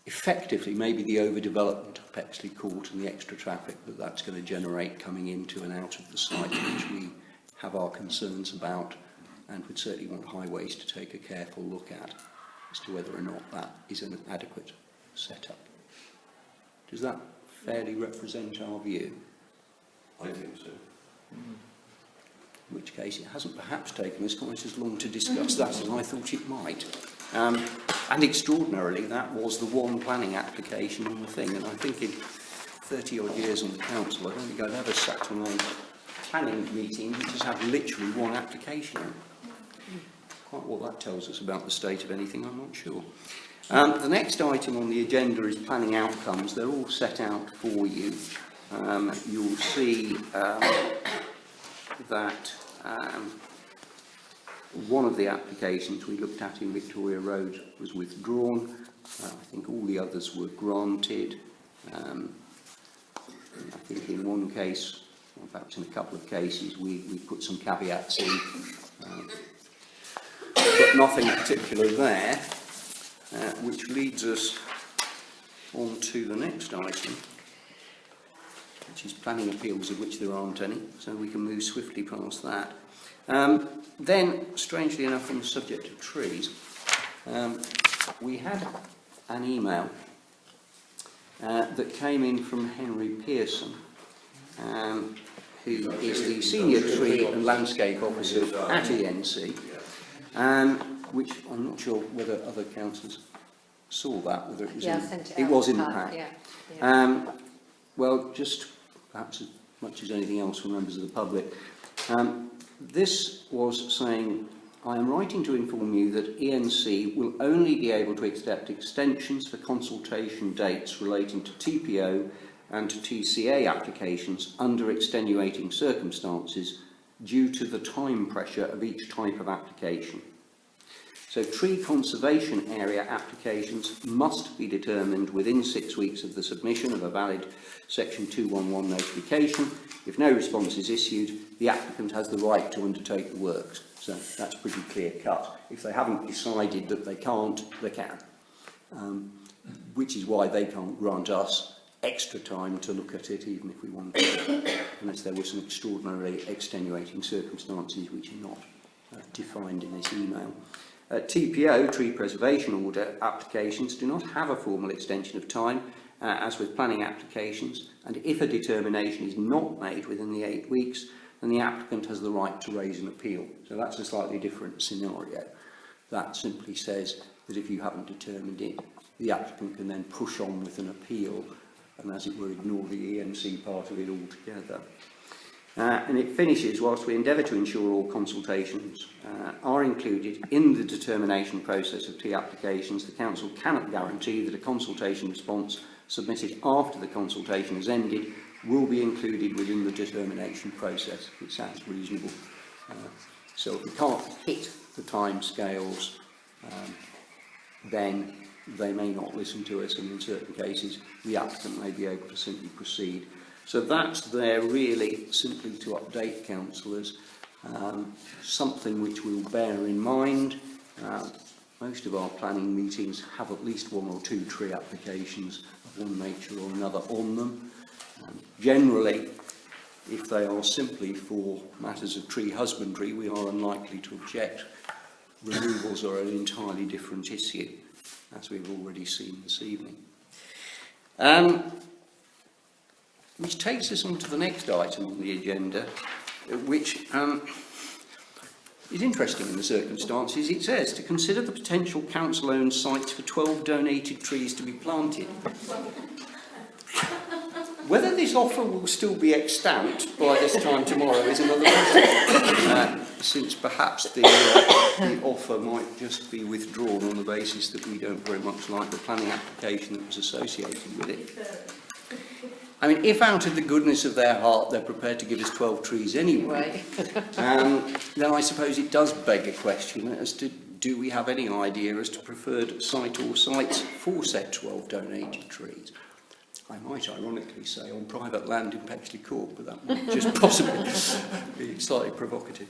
effectively maybe the overdevelopment of Pexley Court and the extra traffic that that's going to generate coming into and out of the site, which we have our concerns about and would certainly want highways to take a careful look at as to whether or not that is an adequate setup. Does that fairly represent our view? I think so. In which case it hasn't perhaps taken us quite as long to discuss that as I thought it might. And extraordinarily, that was the one planning application on the thing, and I think in 30 odd years on the council, I don't think I've ever sat on a planning meeting which has had literally one application. Quite what that tells us about the state of anything, I'm not sure. The next item on the agenda is planning outcomes. They're all set out for you. You'll see that one of the applications we looked at in Victoria Road was withdrawn. I think all the others were granted. I think in one case, or perhaps in a couple of cases, we put some caveats in, but nothing particular there, which leads us on to the next item, which is planning appeals, of which there aren't any, so we can move swiftly past that. Then, strangely enough, on the subject of trees, we had an email that came in from Henry Pearson, who is the Senior Tree and Landscape Officer at ENC, which I'm not sure whether other councillors saw that, whether it was Yeah, I in, sent it it out was to in the Pat, pack. yeah. Well, just perhaps as much as anything else from members of the public, this was saying, I am writing to inform you that ENC will only be able to accept extensions for consultation dates relating to TPO and to TCA applications under extenuating circumstances due to the time pressure of each type of application. So tree conservation area applications must be determined within 6 weeks of the submission of a valid Section 211 notification. If no response is issued, the applicant has the right to undertake the works. So that's pretty clear cut. If they haven't decided that they can't, they can. Which is why they can't grant us extra time to look at it, even if we wanted to, unless there were some extraordinarily extenuating circumstances which are not defined in this email. TPO, Tree Preservation Order, applications do not have a formal extension of time, as with planning applications, and if a determination is not made within the 8 weeks, then the applicant has the right to raise an appeal. So that's a slightly different scenario. That simply says that if you haven't determined it, the applicant can then push on with an appeal and, as it were, ignore the ENC part of it altogether. And it finishes, whilst we endeavour to ensure all consultations are included in the determination process of T applications, the Council cannot guarantee that a consultation response submitted after the consultation has ended will be included within the determination process. It sounds reasonable. So if we can't hit the time scales, then they may not listen to us, and in certain cases the applicant may be able to simply proceed. So that's there really simply to update councillors, something which we'll bear in mind. Most of our planning meetings have at least 1 or 2 tree applications of one nature or another on them. Generally, if they are simply for matters of tree husbandry, we are unlikely to object. Removals are an entirely different issue, as we've already seen this evening. Which takes us on to the next item on the agenda, which is interesting in the circumstances. It says to consider the potential council-owned sites for 12 donated trees to be planted. Whether this offer will still be extant by this time tomorrow is another question, since perhaps the offer might just be withdrawn on the basis that we don't very much like the planning application that was associated with it. I mean, if out of the goodness of their heart they're prepared to give us 12 trees anyway, then I suppose it does beg a question as to, do we have any idea as to preferred site or sites for said 12 donated trees? I might ironically say on private land in Pexley Court, but that might just possibly be slightly provocative.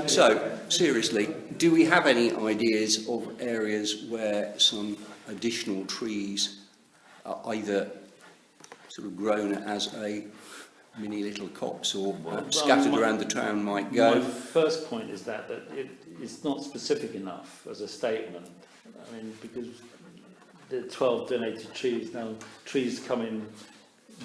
So, seriously, do we have any ideas of areas where some additional trees are either sort of grown as a mini little copse or scattered around the town might go? My first point is that it's not specific enough as a statement. I mean, because the 12 donated trees, now trees come in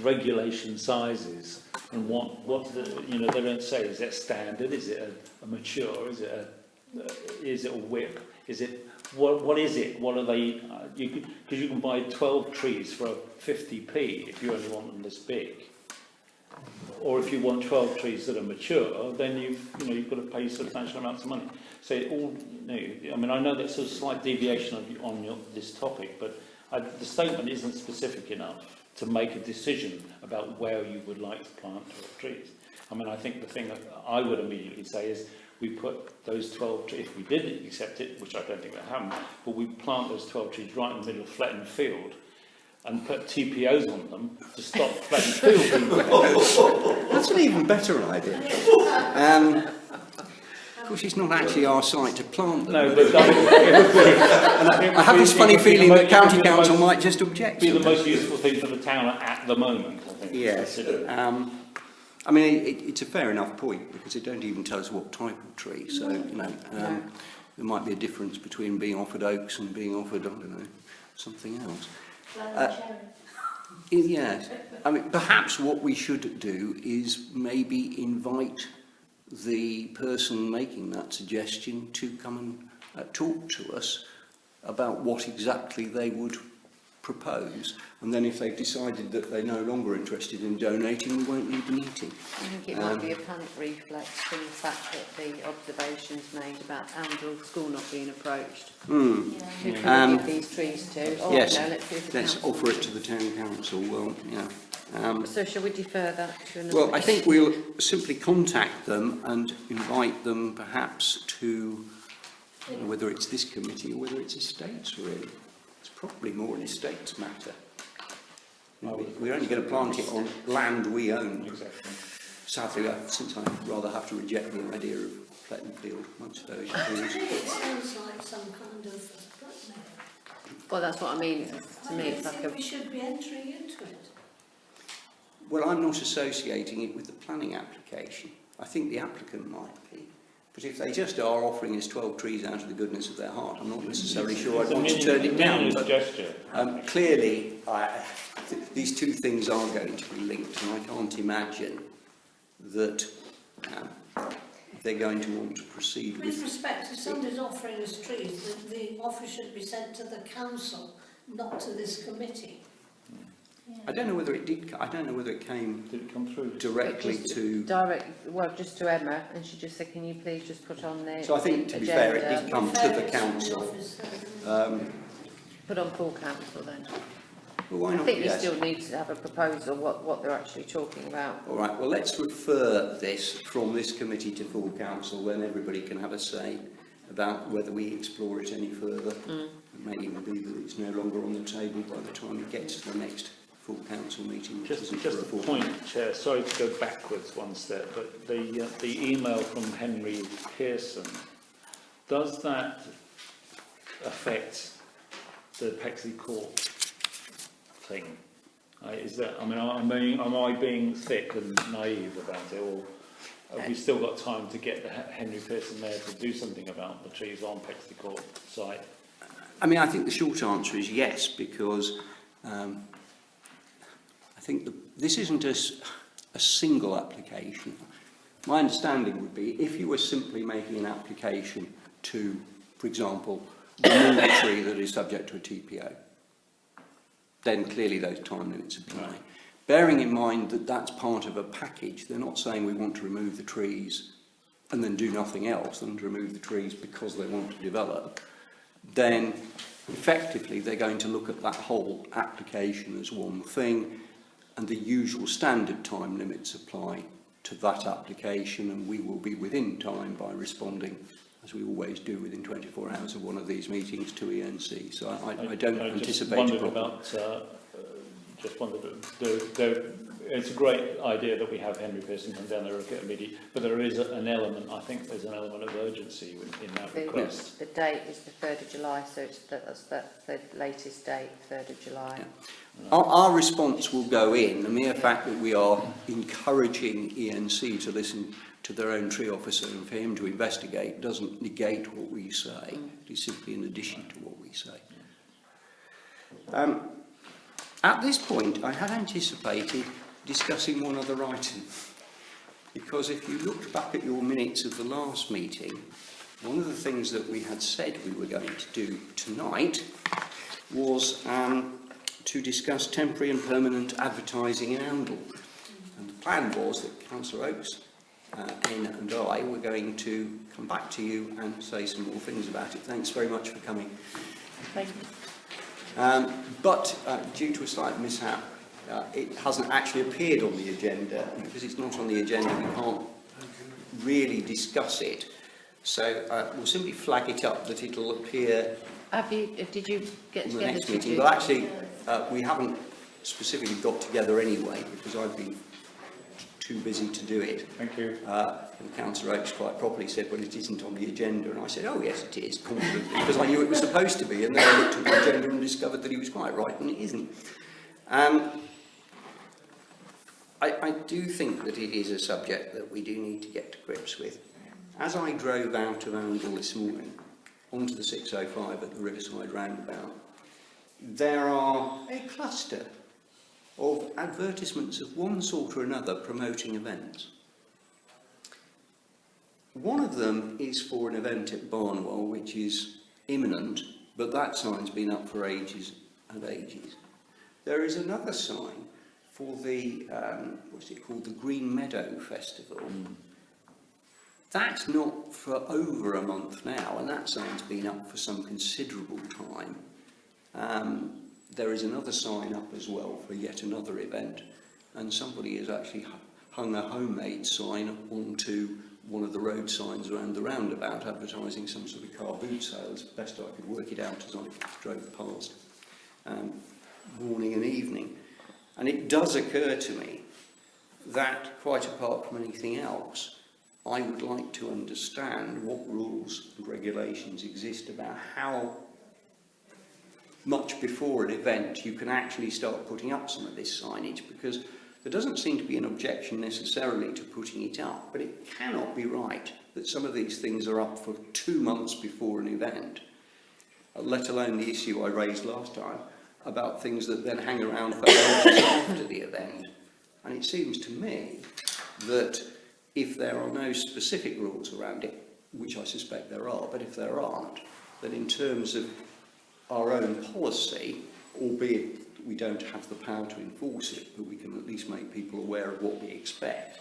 regulation sizes, and what they don't say, is it standard, is it a mature, is it a whip, is it what is it, what are they, because you can buy 12 trees for 50p if you only want them this big, or if you want 12 trees that are mature, then you've got to pay substantial amounts of money. So it all, I mean, I know that's a slight deviation on this topic, but the statement isn't specific enough to make a decision about where you would like to plant 12 trees. I mean, I think the thing that I would immediately say is we put those 12 trees, if we did accept it, which I don't think that happened, but we plant those 12 trees right in the middle of Fletton Field and put TPOs on them to stop Fletton Field being That's an even better idea. Of course, it's not actually our site to plant them. No, but I have this funny feeling that County Council might just object. Be the most useful thing for the town at the moment, I think. Yes. I mean, it's a fair enough point, because they don't even tell us what type of tree. So, there might be a difference between being offered oaks and being offered, I don't know, something else. Yes. I mean, perhaps what we should do is maybe invite the person making that suggestion to come and talk to us about what exactly they would propose, and then if they've decided that they're no longer interested in donating, we won't need the meeting. I think it might be a panic reflex from the fact that the observations made about Andrew School not being approached. Who can we give these trees to? Oh, Yes, no, let's do the let's council. offer it to the town council. Well, yeah. So shall we defer that to another? Well, I think we'll simply contact them and invite them perhaps to, I don't know whether it's this committee or whether it's estates really. It's probably more an estates matter. We're only going to plant it on land we own. Exactly. Sadly, since I'd rather have to reject the idea of Pletton Field amongst those trees. It sounds like some kind of blackmail. Well, that's what I mean. To me, it's I like think a... we should be entering into it. Well, I'm not associating it with the planning application. I think the applicant might be. But if they just are offering us 12 trees out of the goodness of their heart, I'm not necessarily sure I'd want to turn it down. But gesture. clearly, these two things are going to be linked, and I can't imagine that they're going to want to proceed With with. respect, if somebody's offering us trees, the offer should be sent to the council, not to this committee. I don't know whether it did. I don't know whether it came Did it come through? directly to. Well, just to Emma, and she just said, can you please just put on the So I think, to be fair, it did come to the council. Put on full council then. Well, why I not? think you Yes. still need to have a proposal, what they're actually talking about. All right. Well, let's refer this from this committee to full council, then everybody can have a say about whether we explore it any further. It may even be that it's no longer on the table by the time it gets to the next full council meeting. Which Just isn't a for a full point, Chair, sorry to go backwards one step, but the email from Henry Pearson, does that affect the Pexley Court thing? Is that, am I being thick and naive about it, or have we still got time to get Henry Pearson there to do something about the trees on Pexley Court site? I mean, I think the short answer is yes, because I think this isn't a single application. My understanding would be if you were simply making an application to, for example, remove a tree that is subject to a TPO, then clearly those time limits apply. Right. Bearing in mind that that's part of a package, they're not saying we want to remove the trees and then do nothing else and remove the trees because they want to develop, then effectively they're going to look at that whole application as one thing, and the usual standard time limits apply to that application, and we will be within time by responding, as we always do, within 24 hours of one of these meetings to ENC. So I don't anticipate a problem. Just wondered, it's a great idea that we have Henry Pearson come down there and get a meeting, but there is an element, I think there's an element of urgency in that request. The date is the 3rd of July, so that's the latest date, 3rd of July. Yeah. Our response will go in. The mere fact that we are encouraging ENC to listen to their own tree officer and for him to investigate doesn't negate what we say. It is simply in addition to what we say. At this point, I had anticipated discussing one other item, because if you look back at your minutes of the last meeting, one of the things that we had said we were going to do tonight was to discuss temporary and permanent advertising in Oundle. And the plan was that Councillor Oakes, Ian and I were going to come back to you and say some more things about it. Thanks very much for coming. Thank you. But due to a slight mishap, it hasn't actually appeared on the agenda. Because it's not on the agenda, we can't really discuss it. So we'll simply flag it up that it'll appear Did you get in the together next to meeting. do? But actually, we haven't specifically got together anyway, because I've been too busy to do it. Thank you. And Councillor Oakes quite properly said, well, it isn't on the agenda. And I said, oh, yes, it is, confidently, because I knew it was supposed to be. And then I looked at the agenda and discovered that he was quite right, and it isn't. I do think that it is a subject that we do need to get to grips with. As I drove out of Oundle this morning, onto the 605 at the Riverside roundabout, there are a cluster of advertisements of one sort or another promoting events. One of them is for an event at Barnwell which is imminent but that sign's been up for ages and ages. There is another sign for the, what's it called, the Green Meadow Festival. That's not for over a month now, and that sign's been up for some considerable time. There is another sign up as well for yet another event, and somebody has actually hung a homemade sign onto one of the road signs around the roundabout advertising some sort of car boot sales. Best I could work it out as I drove past morning and evening. And it does occur to me that, quite apart from anything else, I would like to understand what rules and regulations exist about how much before an event you can actually start putting up some of this signage, because there doesn't seem to be an objection necessarily to putting it up, but it cannot be right that some of these things are up for 2 months before an event, let alone the issue I raised last time about things that then hang around for ages after the event. And it seems to me that if there are no specific rules around it, which I suspect there are, but if there aren't, then in terms of our own policy, albeit we don't have the power to enforce it, but we can at least make people aware of what we expect.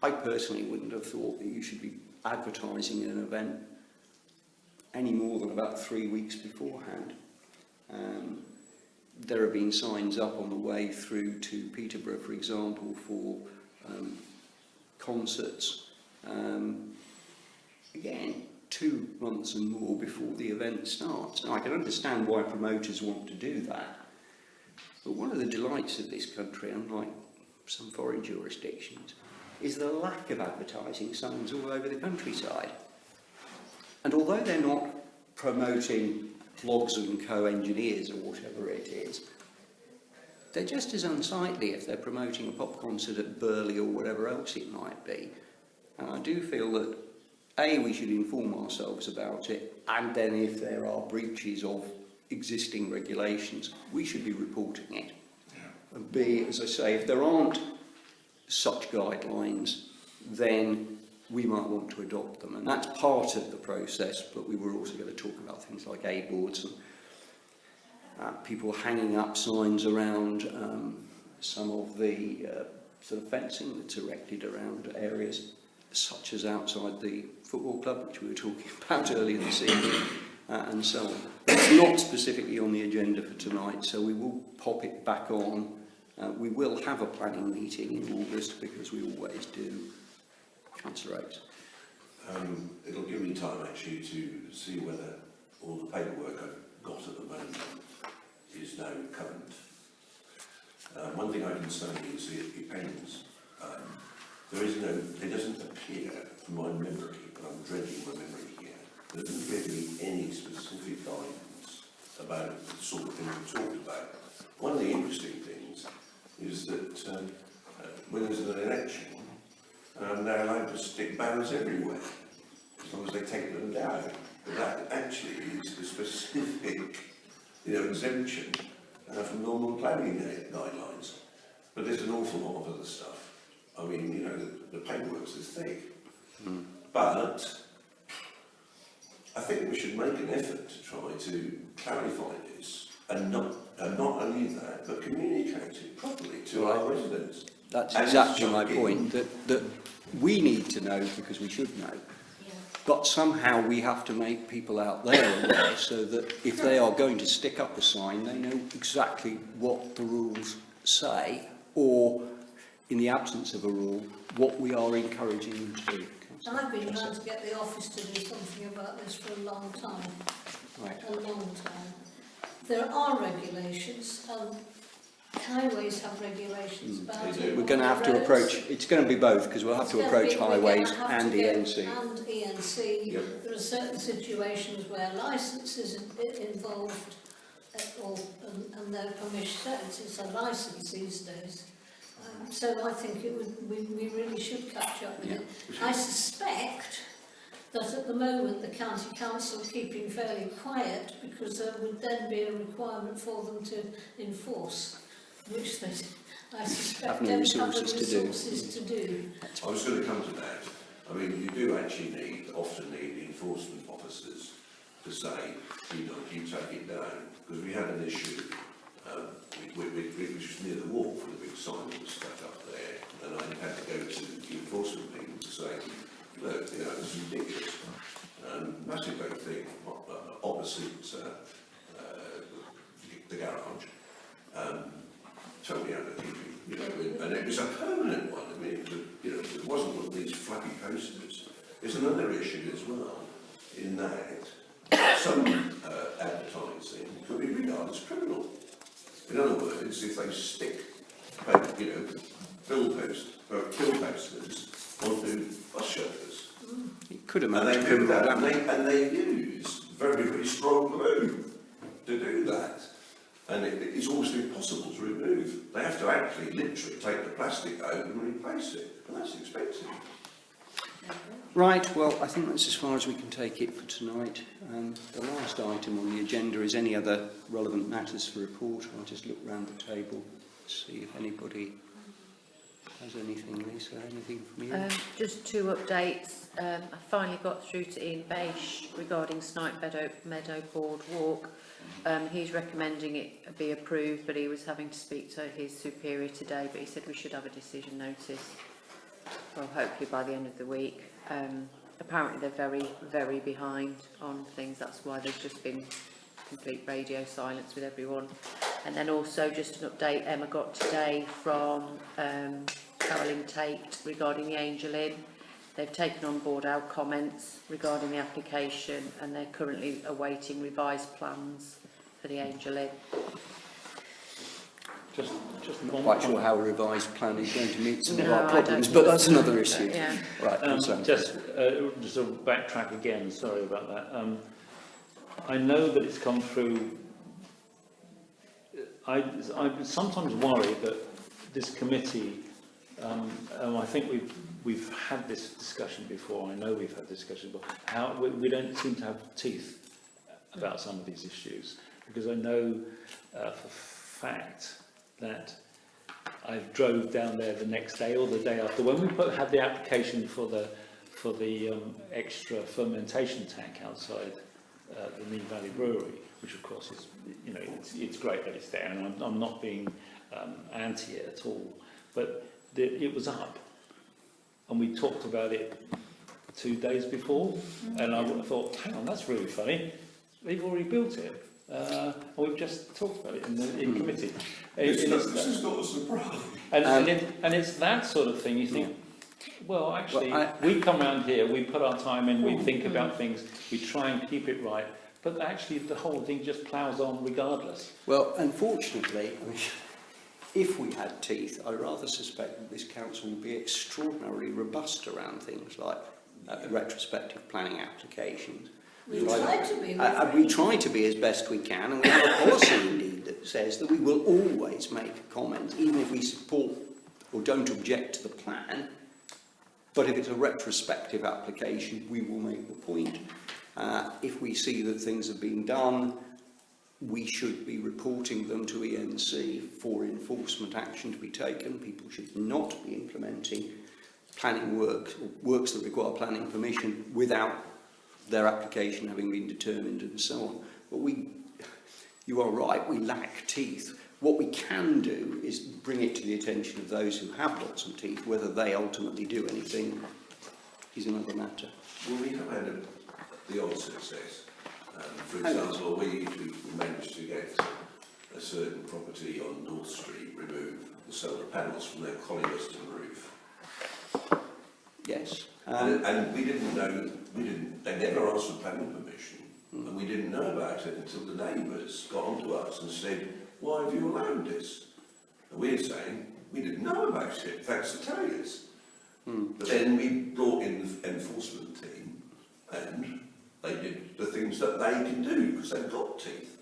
I personally wouldn't have thought that you should be advertising an event any more than about 3 weeks beforehand. There have been signs up on the way through to Peterborough, for example, for concerts. Again, 2 months and more before the event starts. Now, I can understand why promoters want to do that, but one of the delights of this country, unlike some foreign jurisdictions, is the lack of advertising signs all over the countryside. And although they're not promoting Vlogs and Co-engineers or whatever it is, they're just as unsightly if they're promoting a pop concert at Burley or whatever else it might be. And I do feel that A, we should inform ourselves about it, and then if there are breaches of existing regulations, we should be reporting it. And B, as I say, if there aren't such guidelines, then we might want to adopt them. And that's part of the process, but we were also going to talk about things like A-boards and people hanging up signs around some of the sort of fencing that's erected around areas such as outside the football club, which we were talking about earlier this evening, and so on. It's not specifically on the agenda for tonight, so we will pop it back on. We will have a planning meeting in August, because we always do. Councillor Oates. It'll give me time actually to see whether all the paperwork I've got at the moment is now current. One thing I can say is it depends. It doesn't appear from my memory, but I'm dredging my memory here, there doesn't appear to be any specific guidance about the sort of thing we talked about. One of the interesting things is that when there's an election, they're allowed to stick banners everywhere, as long as they take them down. But that actually is the specific, exemption from normal planning guidelines. But there's an awful lot of other stuff. I mean, the paperwork's is thick. But I think we should make an effort to try to clarify this, and not only that, but communicate it properly to our residents. That's exactly my point, that we need to know because we should know. But somehow we have to make people out there aware so that if they are going to stick up a sign, they know exactly what the rules say, or, in the absence of a rule, what we are encouraging them to do. I've been trying to get the office to do something about this for a long time. Right. A long time. There are regulations. Highways have regulations about it. We're going to have to approach, it's going to be both, because we'll have to approach highways and ENC. And ENC. Yep. There are certain situations where licence is involved, and their permission, it's a licence these days. So I think we really should catch up with it. I suspect that at the moment the county council are keeping fairly quiet, because there would then be a requirement for them to enforce, which they, I suspect, no don't have the resources resources to do. I was going to come to that. I mean, you do actually often need enforcement officers to to say, you take it down, because we had an issue, which was near the wall, for the big sign that was stuck up there, and I had to go to the enforcement people to say, look, you know, it's ridiculous. Massive big thing opposite the garage. Totally out of keeping, you know, and it was a permanent one. I mean, it wasn't one of these flappy posters. There's another issue as well, in that some advertising could be regarded as criminal. In other words, if they stick, kill posters onto bus shelters, It could have and they managed do to that, damage. and they use very, very strong glue to do that. And it's almost impossible to remove. They have to actually, literally, take the plastic out and replace it, and that's expensive. Right, well, I think that's as far as we can take it for tonight. The last item on the agenda is any other relevant matters for report. I'll just look round the table, see if anybody has anything. Lisa, anything from you? Just 2 updates. I finally got through to Ian Bache regarding Snipe Meadow Boardwalk. He's recommending it be approved, but he was having to speak to his superior today, but he said we should have a decision notice, well, hopefully by the end of the week. Apparently they're very, very behind on things. That's why there's just been complete radio silence with everyone. And then also just an update Emma got today from Carolyn Tate regarding the Angel Inn. They've taken on board our comments regarding the application, and they're currently awaiting revised plans for the Angel Inn. Just Not one quite sure point. how a revised plan is going to meet some of No, our I problems, don't but think that's so. another issue. Yeah. Right, Just to backtrack again, sorry about that. I know that it's come through. I sometimes worry that this committee, and I think we've had this discussion before. I know we've had this discussion before. How we don't seem to have teeth about some of these issues, because I know for fact that I drove down there the next day or the day after when we had the application for the extra fermentation tank outside the Nene Valley Brewery, which of course is, you know, it's great that it's there, and I'm not being anti it at all, but it was up, and we talked about it 2 days before, and I thought, hang on, that's really funny. They've already built it. And we've just talked about it in committee. This is not a surprise. And it's that sort of thing. You think, well, actually, we come around here, we put our time in, we think about things, we try and keep it right, but actually the whole thing just ploughs on regardless. Well, unfortunately, I mean, if we had teeth, I rather suspect that this council would be extraordinarily robust around things like retrospective planning applications. We try to be. We try to be as best we can, and we have a policy indeed that says that we will always make a comment, even if we support or don't object to the plan. But if it's a retrospective application, we will make the point. If we see that things have been done, we should be reporting them to ENC for enforcement action to be taken. People should not be implementing planning works or works that require planning permission without their application having been determined and so on. But you are right, we lack teeth. What we can do is bring it to the attention of those who have got some teeth. Whether they ultimately do anything is another matter. Well, we have had the odd success. For example, we managed to get a certain property on North Street remove the solar panels from their Collieston roof. Yes. And we didn't know, they never asked for planning permission, and we didn't know about it until the neighbours got onto us and said, why have you allowed this? And we're saying, we didn't know about it, thanks to Taylors. But then we brought in the enforcement team, and they did the things that they can do, because they've got teeth.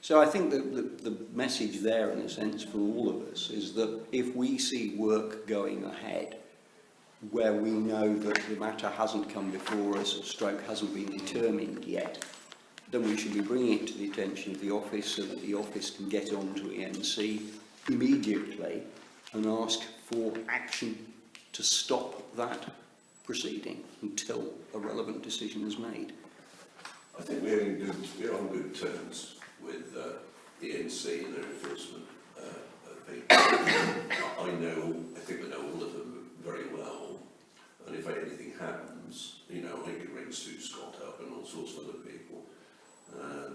So I think that the message there, in a sense, for all of us, is that if we see work going ahead, where we know that the matter hasn't come before us or stroke hasn't been determined yet, then we should be bringing it to the attention of the office so that the office can get on to ENC immediately and ask for action to stop that proceeding until a relevant decision is made. I think we on good terms with ENC and their enforcement people. I think I know all of them very well, and if anything happens, you know, I can ring Sue Scott up and all sorts of other people,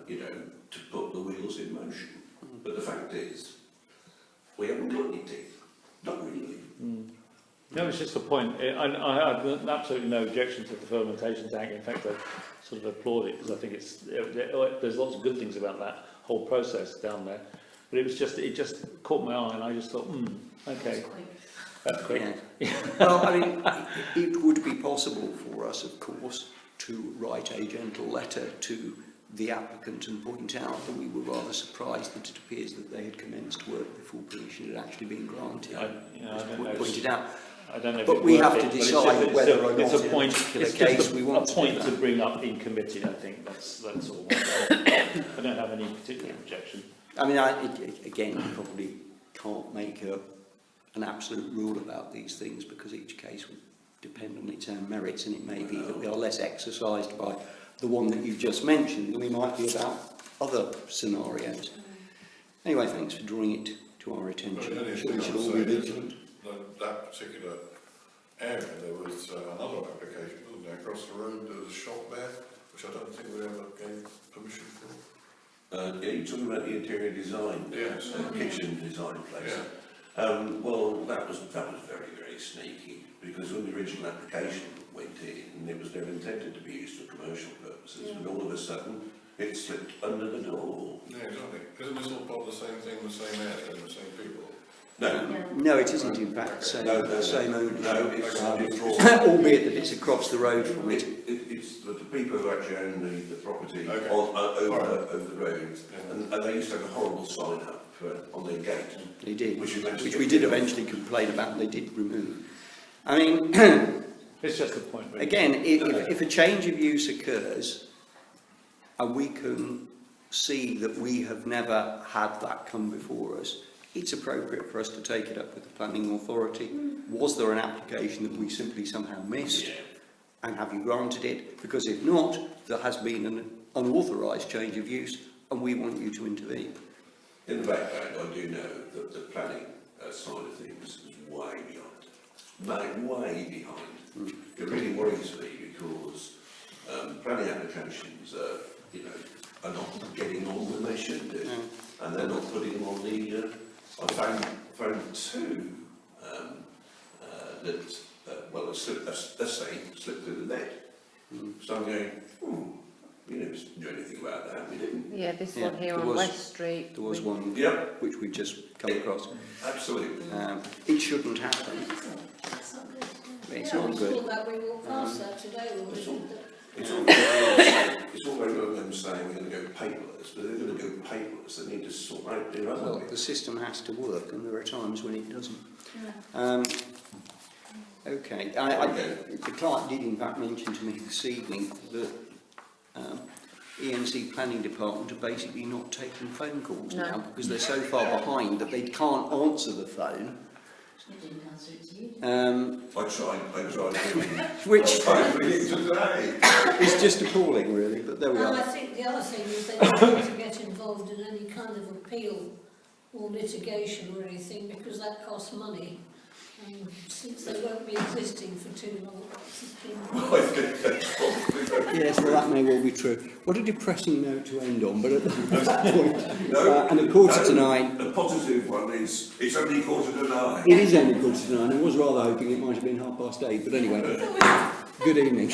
you know, to put the wheels in motion. But the fact is, we haven't got any teeth, not really. No, it's just a point. I have absolutely no objection to the fermentation tank. In fact, I sort of applaud it because I think there's lots of good things about that whole process down there. But it just caught my eye, and I just thought, okay, that's quick. Yeah. Well, I mean, it would be possible for us, of course, to write a gentle letter to the applicant and point out that we were rather surprised that it appears that they had commenced work before permission had actually been granted. I don't know. Pointed out. I don't know if But it's we worth have it, to but it's decide just- whether or it's not a in point. a particular It's case just we a want to do point to that. bring up in committee. I think that's all. I don't have any particular objection. I mean, again, you probably can't make an absolute rule about these things because each case will depend on its own merits, and it may be that we are less exercised by the one that you've just mentioned than we might be about other scenarios. Anyway, thanks for drawing it to our attention. Well, the only Sure, we thing should I'd all be say is vigilant. that particular area, there was another application, wasn't there, across the road, there was a shop there, which I don't think we ever gave permission for. Yeah, you're talking about the interior design, Yes. kitchen design place. Yeah. Well, that was very, very sneaky, because when the original application went in, it was never intended to be used for commercial purposes, and all of a sudden, it slipped under the door. Yeah, exactly. Isn't this all part of the same thing, the same area, and the same people? No, No, it isn't in fact the same owner. No, it's Albeit that it's across the road from it. It's the people who actually own the property Okay. over the road, and they used to have a horrible sign up on their gate. They did, Which which we did eventually complain about and they did remove. I mean, It's just a point. Really. again, if a change of use occurs and we can see that we have never had that come before us, it's appropriate for us to take it up with the planning authority. Was there an application that we simply somehow missed? Yeah. And have you granted it? Because if not, there has been an unauthorised change of use and we want you to intervene. In the background, I do know that the planning side of things is way behind. Way behind. It really worries me because planning applications are not getting on when they should do. And they're not putting them on the... I found two that, let's say, slipped through the net. So I'm going, we didn't do anything about that, we didn't. Yeah, this Yeah, one here there on was- West Street. There was one Yep, which we just come across. absolutely. It shouldn't happen. That's not good. It's Yeah, not we good. saw that, we walked past that today, when we did that. It's all very well them saying we're going to go paperless, but they're going to go paperless. They need to sort out their other Well, bits. the system has to work, and there are times when it doesn't. Okay, the clerk did in fact mention to me this evening that ENC Planning Department are basically not taking phone calls No. now because they're so far behind that they can't answer the phone. I didn't answer it to you. I tried Which today. is just appalling, really, but there we And I are. think the other thing is they don't need to get involved in any kind of appeal or litigation or anything because that costs money. And since they won't be existing for too long, Yes, well, that may well be true. What a depressing note to end on, but at that point, and at 8:45, The positive one is it's only 8:45. it is only 8:45. I was rather hoping it might have been 8:30, but anyway, good evening.